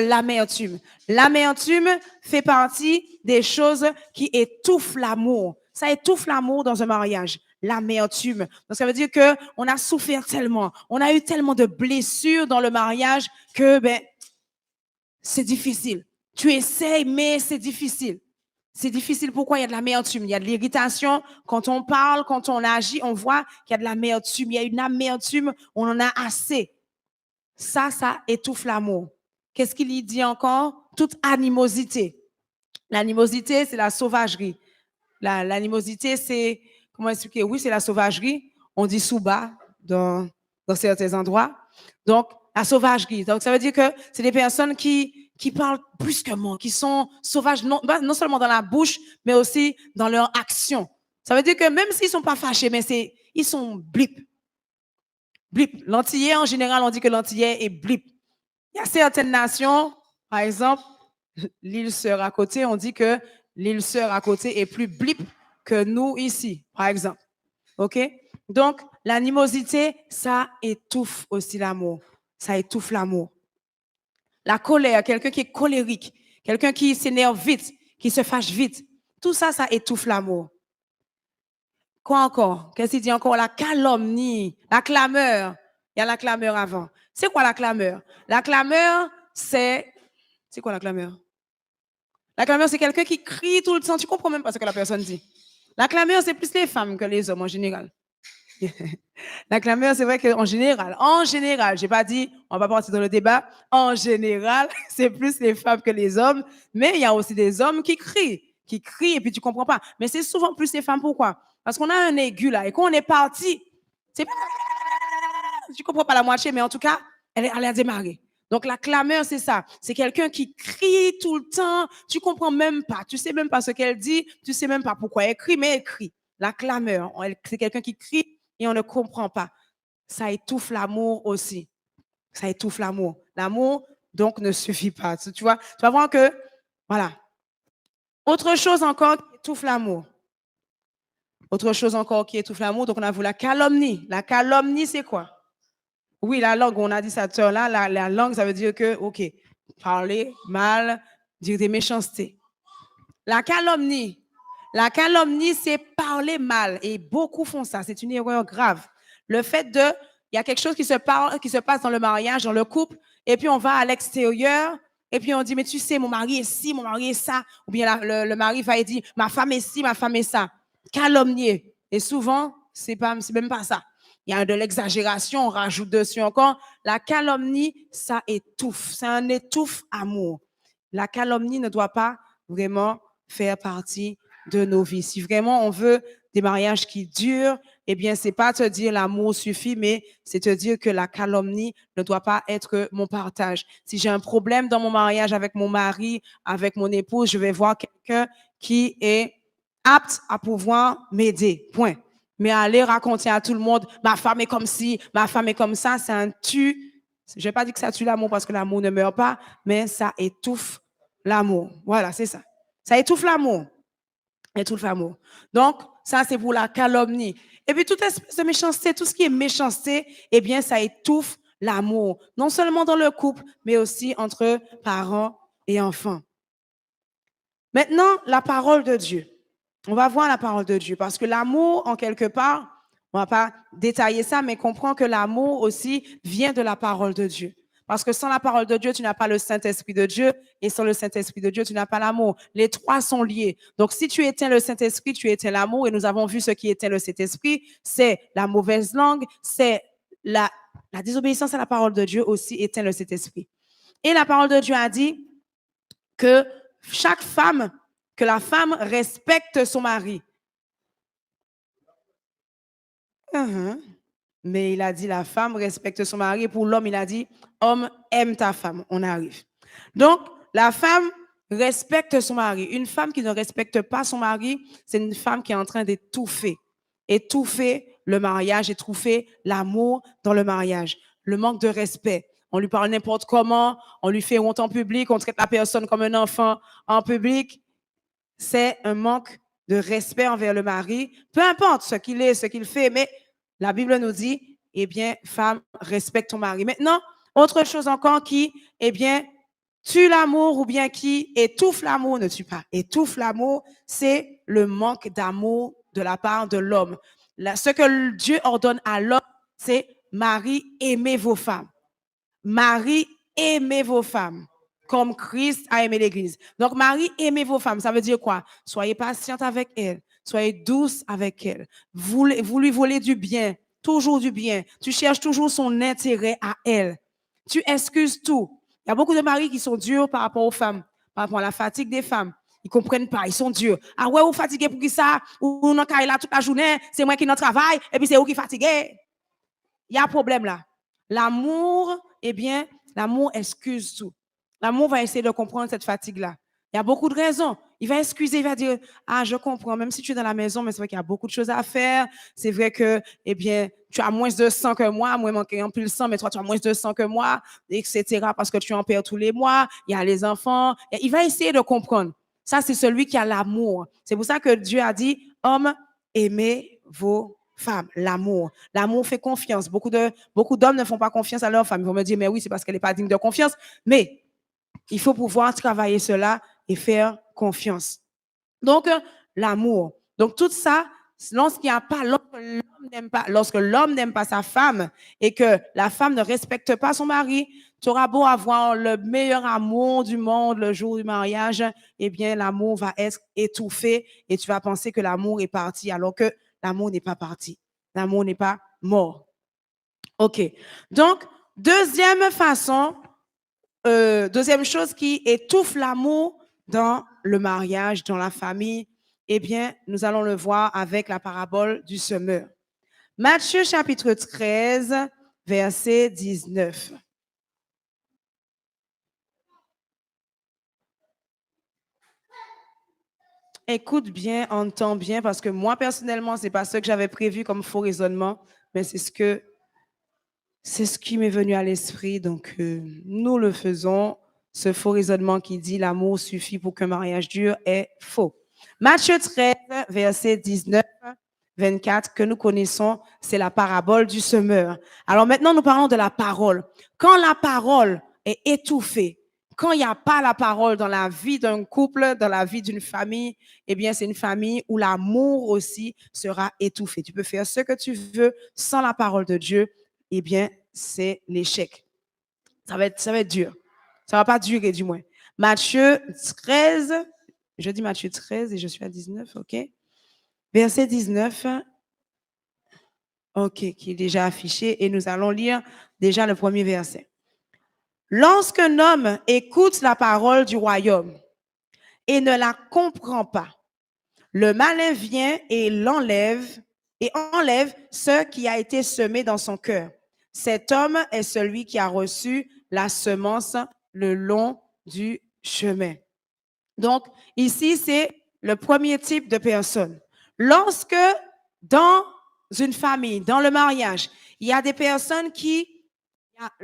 l'amertume fait partie des choses qui étouffent l'amour. Ça étouffe l'amour dans un mariage. L'amertume. Donc, ça veut dire que on a souffert tellement, on a eu tellement de blessures dans le mariage que, c'est difficile. Tu essayes, mais c'est difficile. C'est difficile. Pourquoi? Il y a de l'amertume, il y a de l'irritation. Quand on parle, quand on agit, on voit qu'il y a de l'amertume. Il y a une amertume, on en a assez. Ça étouffe l'amour. Qu'est-ce qu'il y dit encore? Toute animosité. L'animosité, c'est la sauvagerie. L'animosité, c'est, comment expliquer? Oui, c'est la sauvagerie. on dit sous-bas dans certains endroits. Donc, la sauvagerie. Donc, ça veut dire que c'est des personnes qui parlent brusquement, qui sont sauvages, non seulement dans la bouche, mais aussi dans leur action. Ça veut dire que même s'ils ne sont pas fâchés, mais ils sont blip. Blip. L'antillais, en général, on dit que l'antillais est blip. Il y a certaines nations, par exemple, l'île Sœur à côté, on dit que l'île Sœur à côté est plus blip que nous ici, par exemple. OK? Donc, l'animosité, ça étouffe aussi l'amour. Ça étouffe l'amour. La colère, quelqu'un qui est colérique, quelqu'un qui s'énerve vite, qui se fâche vite, tout ça, ça étouffe l'amour. Quoi encore? Qu'est-ce qu'il dit encore? La calomnie, la clameur. Il y a la clameur avant. C'est quoi la clameur? La clameur, c'est quoi la clameur? La clameur, c'est quelqu'un qui crie tout le temps. Tu comprends même pas ce que la personne dit. La clameur, c'est plus les femmes que les hommes en général. La clameur, c'est vrai qu'en général, j'ai pas dit, on va pas partir dans le débat, en général, c'est plus les femmes que les hommes, mais il y a aussi des hommes qui crient et puis tu comprends pas. Mais c'est souvent plus les femmes. Pourquoi? Parce qu'on a un aigu là et quand on est parti, tu comprends pas la moitié, mais en tout cas, elle a démarré. Donc la clameur, c'est ça. C'est quelqu'un qui crie tout le temps. Tu comprends même pas. Tu sais même pas ce qu'elle dit. Tu sais même pas pourquoi elle crie, mais elle crie. La clameur, c'est quelqu'un qui crie et on ne comprend pas. Ça étouffe l'amour aussi. Ça étouffe l'amour. L'amour, donc, ne suffit pas. Tu vois, tu vas voir que, voilà. Autre chose encore qui étouffe l'amour. Autre chose encore qui étouffe l'amour. Donc, on a vu la calomnie. La calomnie, c'est quoi? Oui, la langue, on a dit ça tout à l'heure, la langue, ça veut dire que, OK, parler mal, dire des méchancetés. La calomnie, c'est parler mal et beaucoup font ça. C'est une erreur grave. Le fait il y a quelque chose qui se passe dans le mariage, dans le couple, et puis on va à l'extérieur, et puis on dit, mais tu sais, mon mari est ci, mon mari est ça, ou bien le mari va et dit, ma femme est ci, ma femme est ça. Calomnier. Et souvent, c'est même pas ça. Il y a de l'exagération, on rajoute dessus encore. La calomnie, ça étouffe. C'est un étouffe amour. La calomnie ne doit pas vraiment faire partie de nos vies. Si vraiment on veut des mariages qui durent, eh bien, c'est pas te dire l'amour suffit, mais c'est te dire que la calomnie ne doit pas être mon partage. Si j'ai un problème dans mon mariage avec mon mari, avec mon épouse, je vais voir quelqu'un qui est apte à pouvoir m'aider. Point. Mais aller raconter à tout le monde, ma femme est comme ci, ma femme est comme ça, c'est un tue. Je vais pas dire que ça tue l'amour parce que l'amour ne meurt pas, mais ça étouffe l'amour. Voilà, c'est ça. Ça étouffe l'amour. Étouffe l'amour. Donc, ça, c'est pour la calomnie. Et puis, toute espèce de méchanceté, tout ce qui est méchanceté, eh bien, ça étouffe l'amour. Non seulement dans le couple, mais aussi entre parents et enfants. Maintenant, la parole de Dieu. On va voir la parole de Dieu parce que l'amour, en quelque part, on va pas détailler ça, mais comprends que l'amour aussi vient de la parole de Dieu. Parce que sans la parole de Dieu, tu n'as pas le Saint-Esprit de Dieu et sans le Saint-Esprit de Dieu, tu n'as pas l'amour. Les trois sont liés. Donc, si tu éteins le Saint-Esprit, tu éteins l'amour et nous avons vu ce qui éteint le Saint-Esprit, c'est la mauvaise langue, c'est la désobéissance à la parole de Dieu aussi éteint le Saint-Esprit. Et la parole de Dieu a dit que que la femme respecte son mari. Mais il a dit la femme respecte son mari. Et pour l'homme, il a dit homme, aime ta femme. On arrive. Donc, la femme respecte son mari. Une femme qui ne respecte pas son mari, c'est une femme qui est en train d'étouffer. Étouffer le mariage, étouffer l'amour dans le mariage. Le manque de respect. On lui parle n'importe comment, on lui fait honte en public, on traite la personne comme un enfant en public. C'est un manque de respect envers le mari. Peu importe ce qu'il est, ce qu'il fait, mais la Bible nous dit, eh bien, femme, respecte ton mari. Maintenant, autre chose encore qui, eh bien, tue l'amour ou bien qui étouffe l'amour, ne tue pas. Étouffe l'amour, c'est le manque d'amour de la part de l'homme. Ce que Dieu ordonne à l'homme, c'est mari, aimez vos femmes. Mari, aimez vos femmes. Comme Christ a aimé l'Église. Donc, Marie, aimez vos femmes. Ça veut dire quoi? Soyez patiente avec elle. Soyez douce avec elle. Vous lui voulez du bien. Toujours du bien. Tu cherches toujours son intérêt à elle. Tu excuses tout. Il y a beaucoup de maris qui sont durs par rapport aux femmes, par rapport à la fatigue des femmes. Ils comprennent pas, ils sont durs. Ah ouais, vous fatigué pour qui ça? Ou non, là toute la journée, c'est moi qui n'en travaille, et puis c'est vous qui fatigué. Il y a un problème là. L'amour, eh bien, l'amour excuse tout. L'amour va essayer de comprendre cette fatigue-là. Il y a beaucoup de raisons. Il va excuser, il va dire, ah, je comprends, même si tu es dans la maison, mais c'est vrai qu'il y a beaucoup de choses à faire. C'est vrai que, eh bien, tu as moins de sang que moi manquer un peu le sang, mais toi, tu as moins de sang que moi, etc., parce que tu en perds tous les mois. Il y a les enfants. Et il va essayer de comprendre. Ça, c'est celui qui a l'amour. C'est pour ça que Dieu a dit, hommes, aimez vos femmes. L'amour. L'amour fait confiance. Beaucoup d'hommes ne font pas confiance à leur femme. Ils vont me dire, mais oui, c'est parce qu'elle n'est pas digne de confiance. Mais il faut pouvoir travailler cela et faire confiance. Donc, l'amour. Donc, tout ça, lorsqu'il n'y a pas, lorsque l'homme n'aime pas sa femme et que la femme ne respecte pas son mari, tu auras beau avoir le meilleur amour du monde le jour du mariage, eh bien, l'amour va être étouffé et tu vas penser que l'amour est parti alors que l'amour n'est pas parti. L'amour n'est pas mort. OK. Donc, deuxième chose qui étouffe l'amour dans le mariage, dans la famille, eh bien, nous allons le voir avec la parabole du semeur. Matthieu chapitre 13, verset 19. Écoute bien, entends bien, parce que moi, personnellement, ce n'est pas ce que j'avais prévu comme faux raisonnement, mais c'est ce qui m'est venu à l'esprit. Donc, nous le faisons. Ce faux raisonnement qui dit l'amour suffit pour qu'un mariage dure est faux. Matthieu 13, verset 19, 24, que nous connaissons, c'est la parabole du semeur. Alors maintenant, nous parlons de la parole. Quand la parole est étouffée, quand il n'y a pas la parole dans la vie d'un couple, dans la vie d'une famille, eh bien, c'est une famille où l'amour aussi sera étouffé. Tu peux faire ce que tu veux sans la parole de Dieu, eh bien, c'est l'échec. Ça va être dur. Ça ne va pas durer, du moins. Matthieu 13, je dis Matthieu 13 et je suis à 19, OK? Verset 19, OK, qui est déjà affiché, et nous allons lire déjà le premier verset. Lorsqu'un homme écoute la parole du royaume et ne la comprend pas, le malin vient et enlève ce qui a été semé dans son cœur. Cet homme est celui qui a reçu la semence le long du chemin. Donc, ici, c'est le premier type de personne. Lorsque dans une famille, dans le mariage, il y a des personnes qui,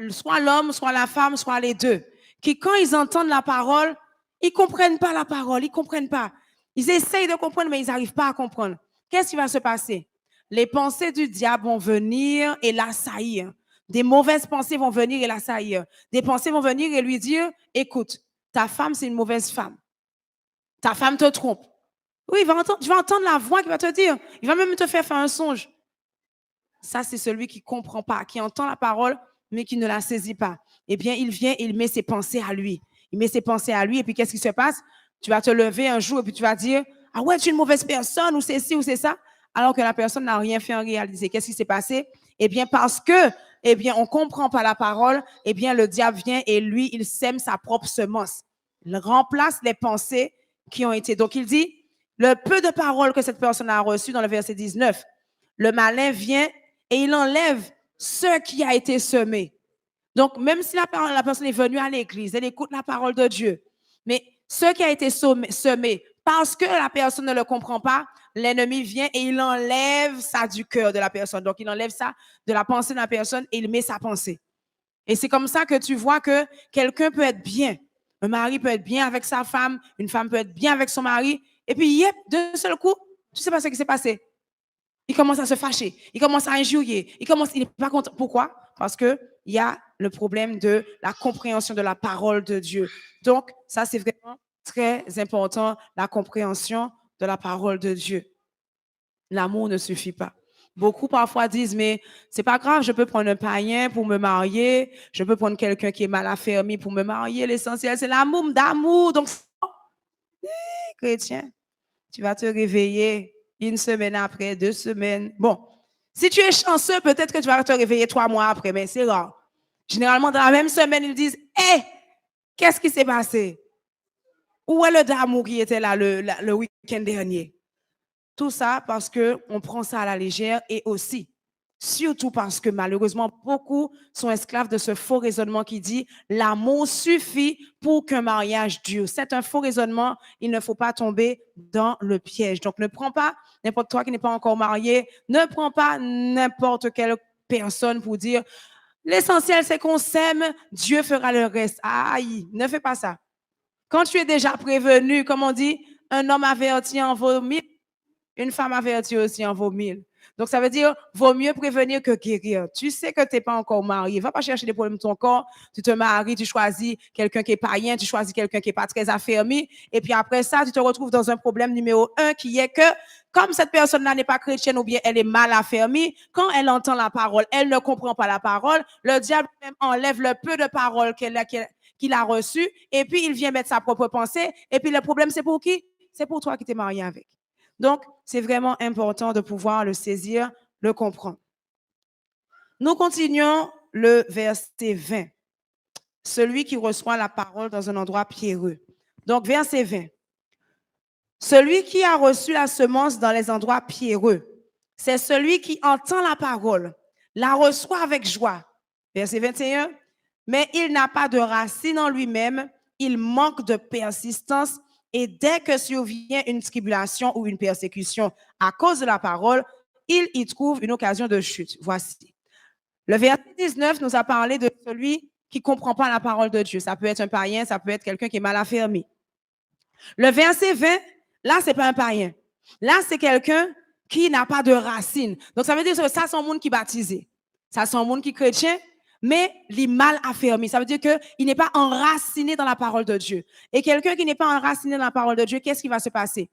soit l'homme, soit la femme, soit les deux, qui quand ils entendent la parole, ils comprennent pas la parole, ils comprennent pas. Ils essayent de comprendre, mais ils n'arrivent pas à comprendre. Qu'est-ce qui va se passer? Les pensées du diable vont venir et l'assaillir. Des mauvaises pensées vont venir et l'assaillir. Des pensées vont venir et lui dire, écoute, ta femme, c'est une mauvaise femme. Ta femme te trompe. Oui, tu vas entendre la voix qui va te dire. Il va même te faire un songe. Ça, c'est celui qui ne comprend pas, qui entend la parole, mais qui ne la saisit pas. Eh bien, il vient, il met ses pensées à lui. Il met ses pensées à lui, et puis qu'est-ce qui se passe? Tu vas te lever un jour, et puis tu vas dire, ah ouais, tu es une mauvaise personne, ou c'est ci, ou c'est ça, alors que la personne n'a rien fait en réalité. Qu'est-ce qui s'est passé? Eh bien, parce que, eh bien, on ne comprend pas la parole, eh bien, le diable vient et lui, il sème sa propre semence. Il remplace les pensées qui ont été. Donc, il dit, le peu de paroles que cette personne a reçues dans le verset 19, le malin vient et il enlève ce qui a été semé. Donc, même si la personne est venue à l'église, elle écoute la parole de Dieu, mais ce qui a été semé, parce que la personne ne le comprend pas, l'ennemi vient et il enlève ça du cœur de la personne. Donc, il enlève ça de la pensée de la personne et il met sa pensée. Et c'est comme ça que tu vois que quelqu'un peut être bien. Un mari peut être bien avec sa femme, une femme peut être bien avec son mari, et puis, yep, d'un seul coup, tu ne sais pas ce qui s'est passé. Il commence à se fâcher, il commence à injurier, il n'est pas content. Pourquoi? Parce qu'il y a le problème de la compréhension de la parole de Dieu. Donc, ça, c'est vraiment très important, la compréhension de la parole de Dieu. L'amour ne suffit pas. Beaucoup parfois disent, mais c'est pas grave, je peux prendre un païen pour me marier, je peux prendre quelqu'un qui est mal affermi pour me marier. L'essentiel, c'est l'amour d'amour. Donc, chrétien, tu vas te réveiller une semaine après, 2 semaines. Bon, si tu es chanceux, peut-être que tu vas te réveiller 3 mois après, mais c'est rare. Généralement, dans la même semaine, ils disent, hé, qu'est-ce qui s'est passé? Où est le d'amour qui était là le week-end dernier? Tout ça parce qu'on prend ça à la légère et aussi, surtout parce que malheureusement, beaucoup sont esclaves de ce faux raisonnement qui dit l'amour suffit pour qu'un mariage dure. C'est un faux raisonnement. Il ne faut pas tomber dans le piège. Donc, ne prends pas n'importe toi qui n'est pas encore marié, ne prends pas n'importe quelle personne pour dire l'essentiel, c'est qu'on s'aime, Dieu fera le reste. Aïe, ne fais pas ça. Quand tu es déjà prévenu, comme on dit, un homme averti en vaut 1000, une femme avertie aussi en vaut 1000. Donc, ça veut dire, vaut mieux prévenir que guérir. Tu sais que tu n'es pas encore marié. Va pas chercher des problèmes de ton corps. Tu te maries, tu choisis quelqu'un qui est païen, tu choisis quelqu'un qui n'est pas très affermi. Et puis après ça, tu te retrouves dans un problème numéro 1 qui est que, comme cette personne-là n'est pas chrétienne ou bien elle est mal affermie, quand elle entend la parole, elle ne comprend pas la parole, le diable même enlève le peu de parole qu'il a reçu, et puis il vient mettre sa propre pensée. Et puis le problème, c'est pour qui? C'est pour toi qui t'es marié avec. Donc, c'est vraiment important de pouvoir le saisir, le comprendre. Nous continuons le verset 20. Celui qui reçoit la parole dans un endroit pierreux. Donc, verset 20. Celui qui a reçu la semence dans les endroits pierreux, c'est celui qui entend la parole, la reçoit avec joie. Verset 21. Mais il n'a pas de racine en lui-même, il manque de persistance. Et dès que survient une tribulation ou une persécution à cause de la parole, il y trouve une occasion de chute. Voici. Le verset 19 nous a parlé de celui qui ne comprend pas la parole de Dieu. Ça peut être un païen, ça peut être quelqu'un qui est mal affermi. Le verset 20, là, ce n'est pas un païen. Là, c'est quelqu'un qui n'a pas de racine. Donc, ça veut dire que ça, c'est un monde qui est baptisé. Ça, c'est un monde qui est chrétien, mais il est mal affermi. Ça veut dire qu'il n'est pas enraciné dans la parole de Dieu. Et quelqu'un qui n'est pas enraciné dans la parole de Dieu, qu'est-ce qui va se passer?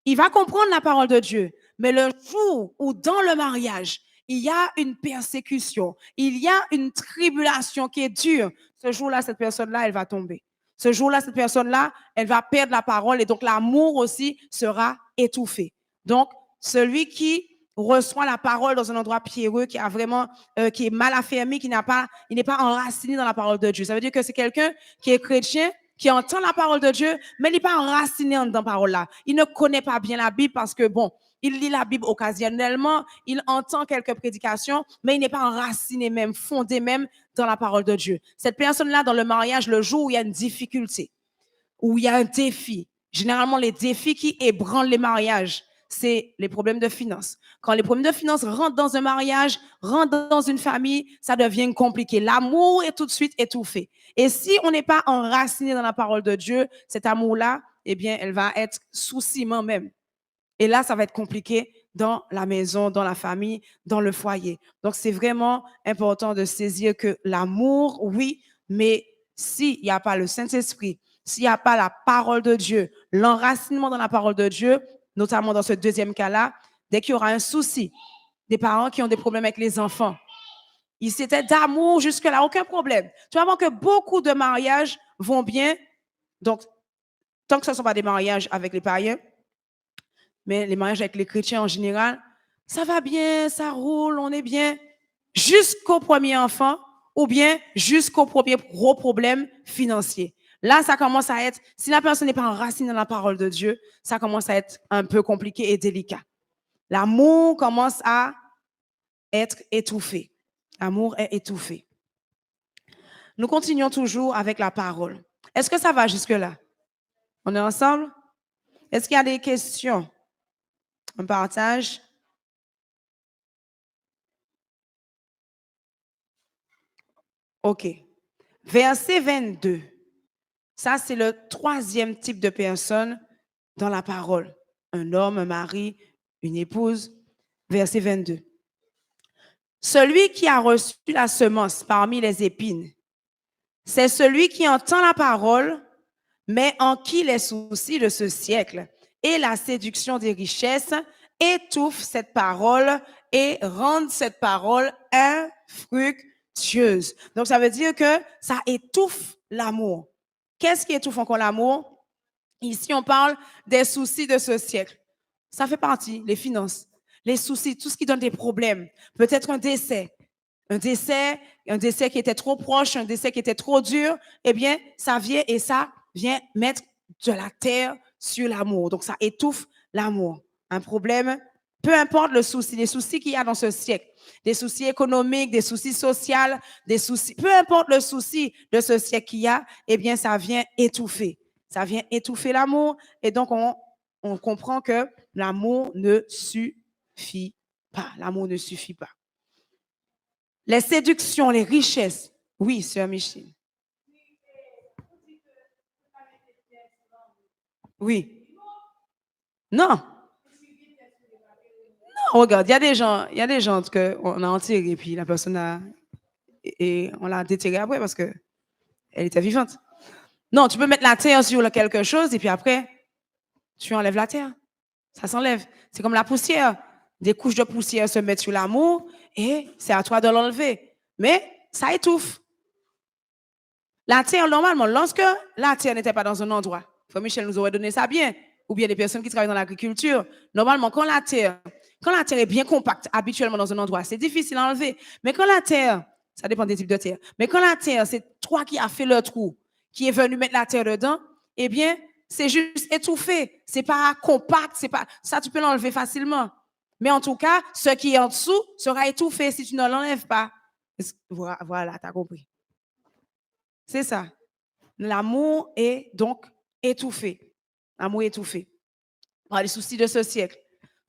Il va comprendre la parole de Dieu, mais le jour où dans le mariage, il y a une persécution, il y a une tribulation qui est dure, ce jour-là, cette personne-là, elle va tomber. Ce jour-là, cette personne-là, elle va perdre la parole et donc l'amour aussi sera étouffé. Donc, celui qui reçoit la parole dans un endroit pierreux, qui a vraiment, qui est mal affermi, il n'est pas enraciné dans la parole de Dieu. Ça veut dire que c'est quelqu'un qui est chrétien, qui entend la parole de Dieu, mais il n'est pas enraciné dans la parole-là. Il ne connaît pas bien la Bible parce que, bon, il lit la Bible occasionnellement, il entend quelques prédications, mais il n'est pas enraciné même, fondé même dans la parole de Dieu. Cette personne-là, dans le mariage, le jour où il y a une difficulté, où il y a un défi, généralement les défis qui ébranlent les mariages, c'est les problèmes de finances. Quand les problèmes de finances rentrent dans un mariage, rentrent dans une famille, ça devient compliqué. L'amour est tout de suite étouffé. Et si on n'est pas enraciné dans la parole de Dieu, cet amour-là, eh bien, elle va être sous ciment même. Et là, ça va être compliqué dans la maison, dans la famille, dans le foyer. Donc, c'est vraiment important de saisir que l'amour, oui, mais s'il n'y a pas le Saint-Esprit, s'il n'y a pas la parole de Dieu, l'enracinement dans la parole de Dieu, notamment dans ce deuxième cas-là, dès qu'il y aura un souci, des parents qui ont des problèmes avec les enfants, ils s'étaient d'amour jusque-là, aucun problème. Tu vas voir que beaucoup de mariages vont bien. Donc, tant que ce ne sont pas des mariages avec les païens, mais les mariages avec les chrétiens en général, ça va bien, ça roule, on est bien, jusqu'au premier enfant ou bien jusqu'au premier gros problème financier. Là, ça commence à être, si la personne n'est pas enracinée dans la parole de Dieu, ça commence à être un peu compliqué et délicat. L'amour commence à être étouffé. L'amour est étouffé. Nous continuons toujours avec la parole. Est-ce que ça va jusque-là? On est ensemble? Est-ce qu'il y a des questions? Un partage? OK. Verset 22. Ça, c'est le troisième type de personne dans la parole. Un homme, un mari, une épouse. Verset 22. Celui qui a reçu la semence parmi les épines, c'est celui qui entend la parole, mais en qui les soucis de ce siècle et la séduction des richesses étouffent cette parole et rendent cette parole infructueuse. Donc, ça veut dire que ça étouffe l'amour. Qu'est-ce qui étouffe encore l'amour? Ici, on parle des soucis de ce siècle. Ça fait partie, les finances, les soucis, tout ce qui donne des problèmes. Peut-être un décès qui était trop proche, un décès qui était trop dur. Eh bien, ça vient et ça vient mettre de la terre sur l'amour. Donc, ça étouffe l'amour. Un problème, peu importe le souci, les soucis qu'il y a dans ce siècle, des soucis économiques, des soucis sociaux, des soucis, peu importe le souci de ce siècle qu'il y a, eh bien, ça vient étouffer. Ça vient étouffer l'amour. Et donc, on comprend que l'amour ne suffit pas. L'amour ne suffit pas. Les séductions, les richesses. Oui, sœur Michel. Oui. Non. Non, regarde, il y a des gens qu'on a enterrés et puis la personne on l'a déterrée après parce que elle était vivante. Non, tu peux mettre la terre sur quelque chose et puis après, tu enlèves la terre. Ça s'enlève. C'est comme la poussière. Des couches de poussière se mettent sur l'amour et c'est à toi de l'enlever. Mais ça étouffe. La terre, normalement, lorsque la terre n'était pas dans un endroit, Frère Michel nous aurait donné ça bien, ou bien des personnes qui travaillent dans l'agriculture, normalement, quand la terre est bien compacte, habituellement dans un endroit, c'est difficile à enlever. Mais quand la terre, ça dépend des types de terre, mais quand la terre, c'est toi qui as fait le trou, qui est venu mettre la terre dedans, eh bien, c'est juste étouffé. C'est pas compact, c'est pas, ça tu peux l'enlever facilement. Mais en tout cas, ce qui est en dessous sera étouffé si tu ne l'enlèves pas. Voilà, tu as compris. C'est ça. L'amour est donc étouffé. L'amour est étouffé. Par les soucis de ce siècle.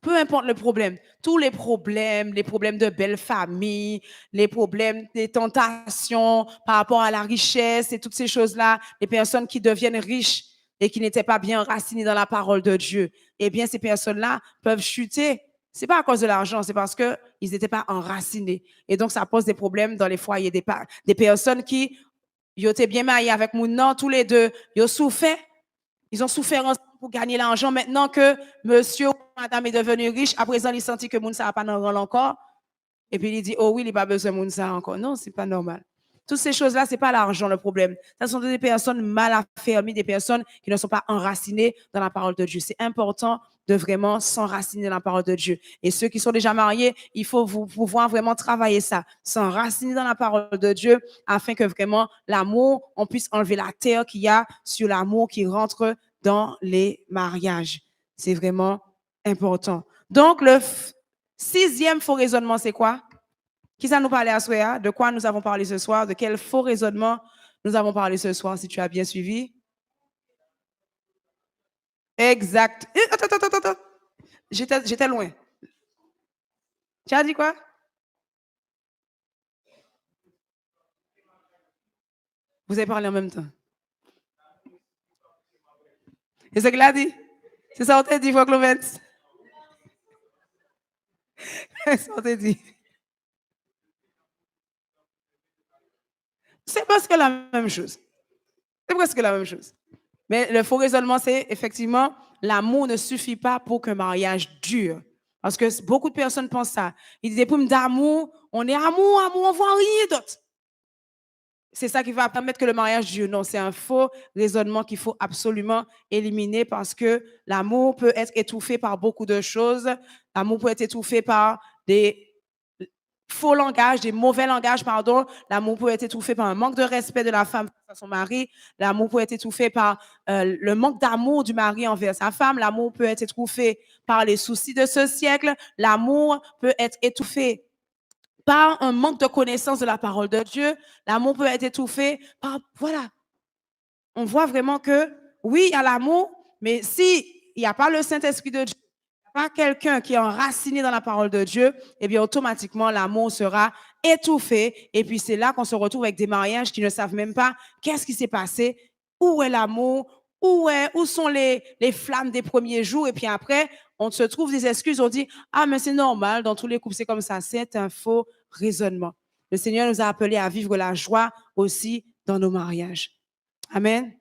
Peu importe le problème, tous les problèmes de belle famille, les problèmes des tentations par rapport à la richesse et toutes ces choses-là, les personnes qui deviennent riches et qui n'étaient pas bien enracinées dans la parole de Dieu, eh bien, ces personnes-là peuvent chuter. C'est pas à cause de l'argent, c'est parce qu'ils n'étaient pas enracinés. Et donc, ça pose des problèmes dans les foyers des personnes qui, ils étaient bien mariés avec mon tous les deux, ils ont souffert ensemble pour gagner l'argent. Maintenant que monsieur ou madame est devenu riche, à présent, il sentit que Mounsa n'a pas dans rôle encore. Et puis, il dit, oh oui, il n'a pas besoin de Mounsa encore. Non, c'est pas normal. Toutes ces choses-là, c'est pas l'argent le problème. Ce sont des personnes mal affermies, des personnes qui ne sont pas enracinées dans la parole de Dieu. C'est important de vraiment s'enraciner dans la parole de Dieu. Et ceux qui sont déjà mariés, il faut pouvoir vraiment travailler ça, s'enraciner dans la parole de Dieu afin que vraiment l'amour, on puisse enlever la terre qu'il y a sur l'amour qui rentre dans les mariages. C'est vraiment important. Donc, le 6e faux raisonnement, c'est quoi? Qui ça nous parlait à soi? De quoi nous avons parlé ce soir? De quel faux raisonnement nous avons parlé ce soir, si tu as bien suivi? Exact. Attends. J'étais loin. Tu as dit quoi? Vous avez parlé en même temps. C'est ce qu'il a dit? C'est ça qu'on t'a dit, Frère Clovens? C'est ça qu'on t'a dit. C'est presque la même chose. C'est presque la même chose. Mais le faux raisonnement, c'est effectivement, l'amour ne suffit pas pour qu'un mariage dure. Parce que beaucoup de personnes pensent ça. Ils disent, pour d'amour, on est amour, on voit rien d'autre. C'est ça qui va permettre que le mariage dure. Non, c'est un faux raisonnement qu'il faut absolument éliminer parce que l'amour peut être étouffé par beaucoup de choses. L'amour peut être étouffé par des faux langages, des mauvais langages, pardon. L'amour peut être étouffé par un manque de respect de la femme face à son mari. L'amour peut être étouffé par le manque d'amour du mari envers sa femme. L'amour peut être étouffé par les soucis de ce siècle. L'amour peut être étouffé par un manque de connaissance de la parole de Dieu. L'amour peut être étouffé par, voilà. On voit vraiment que, oui, il y a l'amour, mais si il n'y a pas le Saint-Esprit de Dieu, pas quelqu'un qui est enraciné dans la parole de Dieu, eh bien, automatiquement, l'amour sera étouffé. Et puis, c'est là qu'on se retrouve avec des mariages qui ne savent même pas qu'est-ce qui s'est passé, où est l'amour, où sont les flammes des premiers jours. Et puis après, on se trouve des excuses, on dit, ah, mais c'est normal, dans tous les couples, c'est comme ça. C'est un faux raisonnement. Le Seigneur nous a appelés à vivre la joie aussi dans nos mariages. Amen.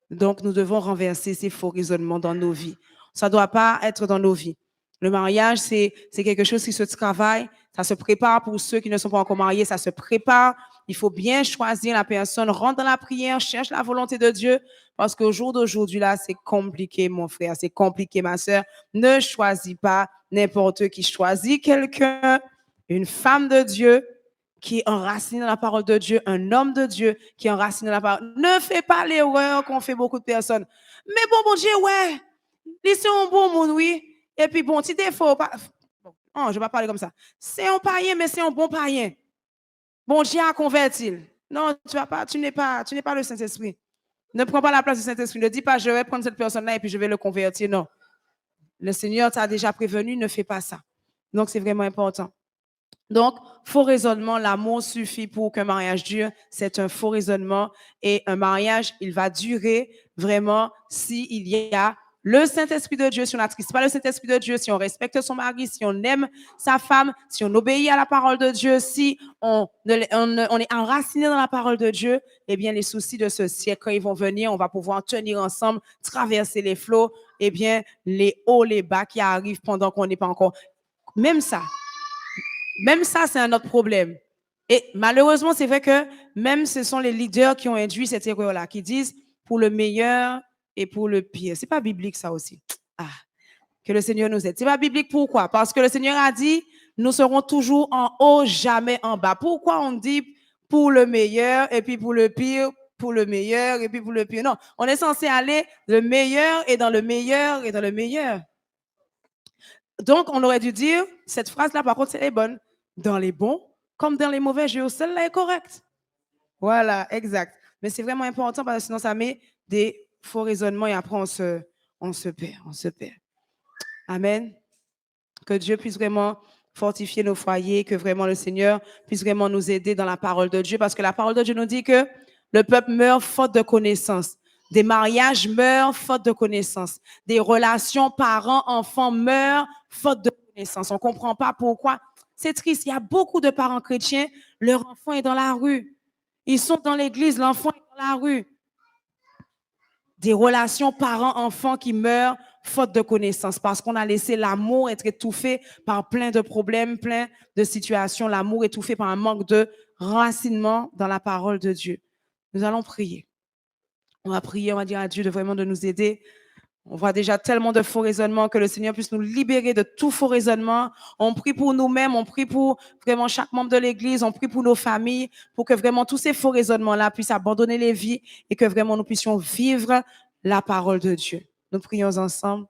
Donc, nous devons renverser ces faux raisonnements dans nos vies. Ça ne doit pas être dans nos vies. Le mariage, c'est quelque chose qui se travaille. Ça se prépare pour ceux qui ne sont pas encore mariés. Ça se prépare. Il faut bien choisir la personne. Rentre dans la prière. Cherche la volonté de Dieu. Parce qu'au jour d'aujourd'hui, là, c'est compliqué, mon frère. C'est compliqué, ma sœur. Ne choisis pas n'importe qui. Choisis quelqu'un, une femme de Dieu, qui est enraciné dans la parole de Dieu, un homme de Dieu qui est enraciné dans la parole. Ne fais pas l'erreur qu'ont fait beaucoup de personnes. Mais bon Dieu, ouais, c'est un bon monde, oui. Et puis bon, petit défaut, non, je ne vais pas parler comme ça. C'est un païen, mais c'est un bon païen. Bon Dieu a converti. Non, tu n'es pas le Saint-Esprit. Ne prends pas la place du Saint-Esprit. Ne dis pas, je vais prendre cette personne-là et puis je vais le convertir. Non. Le Seigneur t'a déjà prévenu, ne fais pas ça. Donc, c'est vraiment important. Donc, faux raisonnement, l'amour suffit pour qu'un mariage dure. C'est un faux raisonnement. Et un mariage, il va durer vraiment s'il y a le Saint-Esprit de Dieu, si on n'attriste pas le Saint-Esprit de Dieu, si on respecte son mari, si on aime sa femme, si on obéit à la parole de Dieu, si on est enraciné dans la parole de Dieu, eh bien, les soucis de ce siècle, quand ils vont venir, on va pouvoir tenir ensemble, traverser les flots, eh bien, les hauts, les bas qui arrivent pendant qu'on n'est pas encore. Même ça, c'est un autre problème. Et malheureusement, c'est vrai que même ce sont les leaders qui ont induit cette erreur-là, qui disent pour le meilleur et pour le pire. C'est pas biblique ça aussi. Que le Seigneur nous aide. C'est pas biblique, pourquoi? Parce que le Seigneur a dit, nous serons toujours en haut, jamais en bas. Pourquoi on dit pour le meilleur et puis pour le pire, pour le meilleur et puis pour le pire? Non, on est censé aller le meilleur et dans le meilleur et dans le meilleur. Donc, on aurait dû dire, cette phrase-là, par contre, elle est bonne. Dans les bons comme dans les mauvais jeux, celle-là est correcte. Voilà, exact. Mais c'est vraiment important parce que sinon, ça met des faux raisonnements et après, on se perd. Amen. Que Dieu puisse vraiment fortifier nos foyers, que vraiment le Seigneur puisse vraiment nous aider dans la parole de Dieu parce que la parole de Dieu nous dit que le peuple meurt faute de connaissance. Des mariages meurent faute de connaissance. Des relations parents-enfants meurent faute de connaissance. On ne comprend pas pourquoi. C'est triste. Il y a beaucoup de parents chrétiens, leur enfant est dans la rue. Ils sont dans l'église, l'enfant est dans la rue. Des relations parents-enfants qui meurent faute de connaissance parce qu'on a laissé l'amour être étouffé par plein de problèmes, plein de situations. L'amour étouffé par un manque de racinement dans la parole de Dieu. Nous allons prier. On va prier, on va dire à Dieu de vraiment de nous aider. On voit déjà tellement de faux raisonnements que le Seigneur puisse nous libérer de tout faux raisonnement. On prie pour nous-mêmes, on prie pour vraiment chaque membre de l'Église, on prie pour nos familles, pour que vraiment tous ces faux raisonnements-là puissent abandonner les vies et que vraiment nous puissions vivre la parole de Dieu. Nous prions ensemble.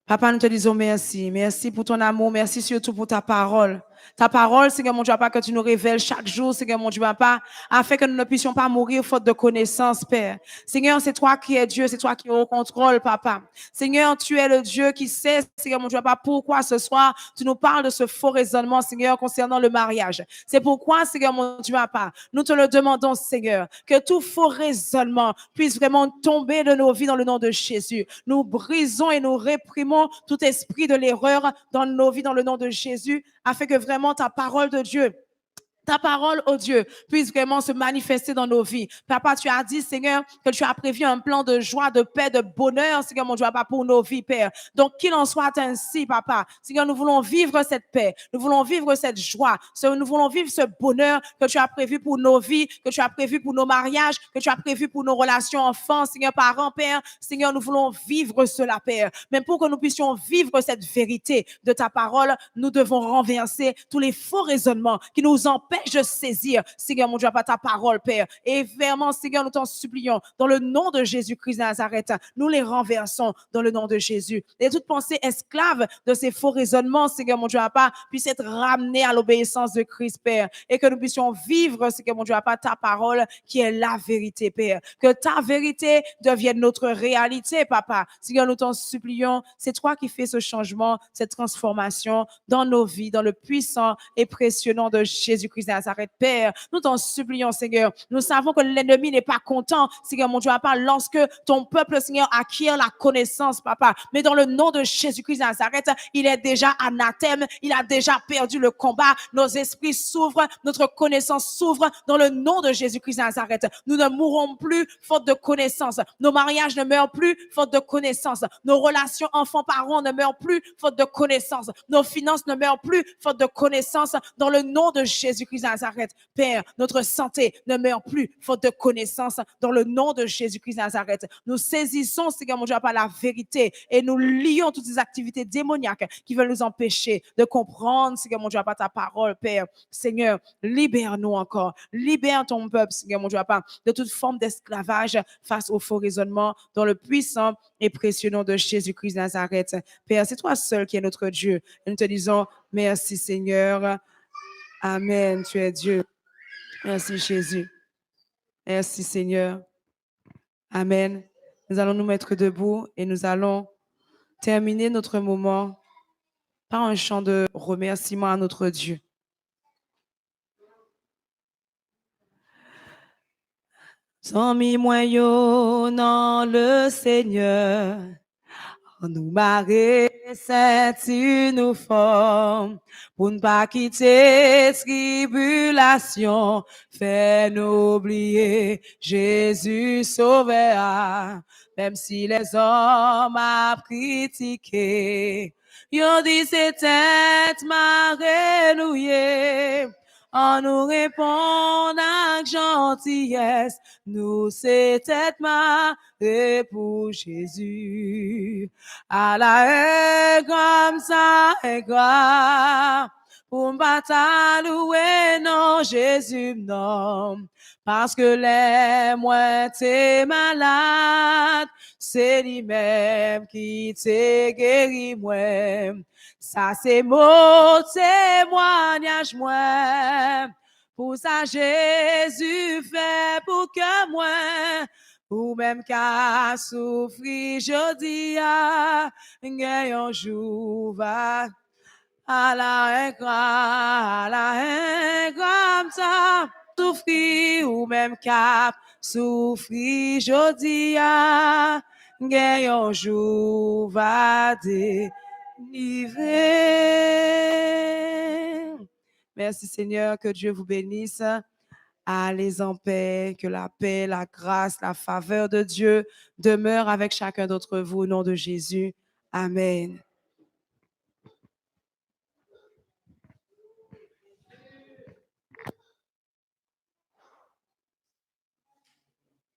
Papa, nous te disons merci. Merci pour ton amour. Merci surtout pour ta parole. Ta parole, Seigneur mon Dieu, Papa, que tu nous révèles chaque jour, Seigneur mon Dieu, Papa, afin que nous ne puissions pas mourir faute de connaissance, Père. Seigneur, c'est toi qui es Dieu, c'est toi qui es au contrôle, Papa. Seigneur, tu es le Dieu qui sait, Seigneur mon Dieu, Papa, pourquoi ce soir tu nous parles de ce faux raisonnement, Seigneur, concernant le mariage. C'est pourquoi, Seigneur mon Dieu, Papa, nous te le demandons, Seigneur, que tout faux raisonnement puisse vraiment tomber de nos vies dans le nom de Jésus. Nous brisons et nous réprimons tout esprit de l'erreur dans nos vies dans le nom de Jésus, afin que vraiment ta parole de Dieu, ta parole, oh Dieu, puisse vraiment se manifester dans nos vies. Papa, tu as dit, Seigneur, que tu as prévu un plan de joie, de paix, de bonheur, Seigneur, mon Dieu, Papa, pour nos vies, Père. Donc, qu'il en soit ainsi, Papa. Seigneur, nous voulons vivre cette paix. Nous voulons vivre cette joie. Nous voulons vivre ce bonheur que tu as prévu pour nos vies, que tu as prévu pour nos mariages, que tu as prévu pour nos relations enfants, Seigneur, parents, Père. Seigneur, nous voulons vivre cela, Père. Mais pour que nous puissions vivre cette vérité de ta parole, nous devons renverser tous les faux raisonnements qui nous empêchent de saisir, Seigneur mon Dieu, pas ta parole, Père. Et vraiment, Seigneur, nous t'en supplions, dans le nom de Jésus-Christ de Nazareth, nous les renversons dans le nom de Jésus. Et toute pensée esclave de ces faux raisonnements, Seigneur mon Dieu, pas puisse être ramenée à l'obéissance de Christ, Père. Et que nous puissions vivre, Seigneur mon Dieu, pas ta parole qui est la vérité, Père. Que ta vérité devienne notre réalité, Papa. Seigneur, nous t'en supplions, c'est toi qui fais ce changement, cette transformation dans nos vies, dans le puissant et précieux nom de Jésus-Christ de Nazareth, Père. Nous t'en supplions, Seigneur. Nous savons que l'ennemi n'est pas content, Seigneur mon Dieu, Papa, lorsque ton peuple, Seigneur, acquiert la connaissance, Papa. Mais dans le nom de Jésus-Christ de Nazareth, il est déjà anathème, il a déjà perdu le combat. Nos esprits s'ouvrent, notre connaissance s'ouvre dans le nom de Jésus-Christ de Nazareth. Nous ne mourrons plus faute de connaissance. Nos mariages ne meurent plus faute de connaissance. Nos relations enfants-parents ne meurent plus faute de connaissance. Nos finances ne meurent plus faute de connaissance. Dans le nom de Jésus-Christ Jésus-Christ de Nazareth, Père, notre santé ne meurt plus faute de connaissance. Dans le nom de Jésus-Christ de Nazareth, nous saisissons, Seigneur mon Dieu, par la vérité et nous lions toutes ces activités démoniaques qui veulent nous empêcher de comprendre, Seigneur mon Dieu, par ta parole, Père. Seigneur, libère-nous encore. Libère ton peuple, Seigneur mon Dieu, de toute forme d'esclavage face au faux raisonnement dans le puissant et précieux nom de Jésus-Christ de Nazareth. Père, c'est toi seul qui es notre Dieu. Et nous te disons merci, Seigneur. Amen. Tu es Dieu. Merci, Jésus. Merci, Seigneur. Amen. Nous allons nous mettre debout et nous allons terminer notre moment par un chant de remerciement à notre Dieu. Sans mi moyen dans le Seigneur, nous marrer, c'est nous forme, pour ne pas quitter tribulation, fait-nous oublier Jésus sauveur, même si les hommes a critiqué, ils dit c'est tête marée nouillée. En nous répond avec gentillesse, nous c'est tête marée pour Jésus. À la haie comme ça est grave, pour m'battre louer non Jésus non, parce que les moins t'es malade, c'est lui-même qui t'est guéri moi. Ça c'est mon témoignage moi. Pour ça Jésus fait pour que moi, ou même qu'à souffrir jodi a, un jour va à la comme ça souffrir ou même qu'à souffrir jodi a, un jour va délivrer. Merci Seigneur, que Dieu vous bénisse. Allez en paix, que la paix, la grâce, la faveur de Dieu demeure avec chacun d'entre vous au nom de Jésus. Amen.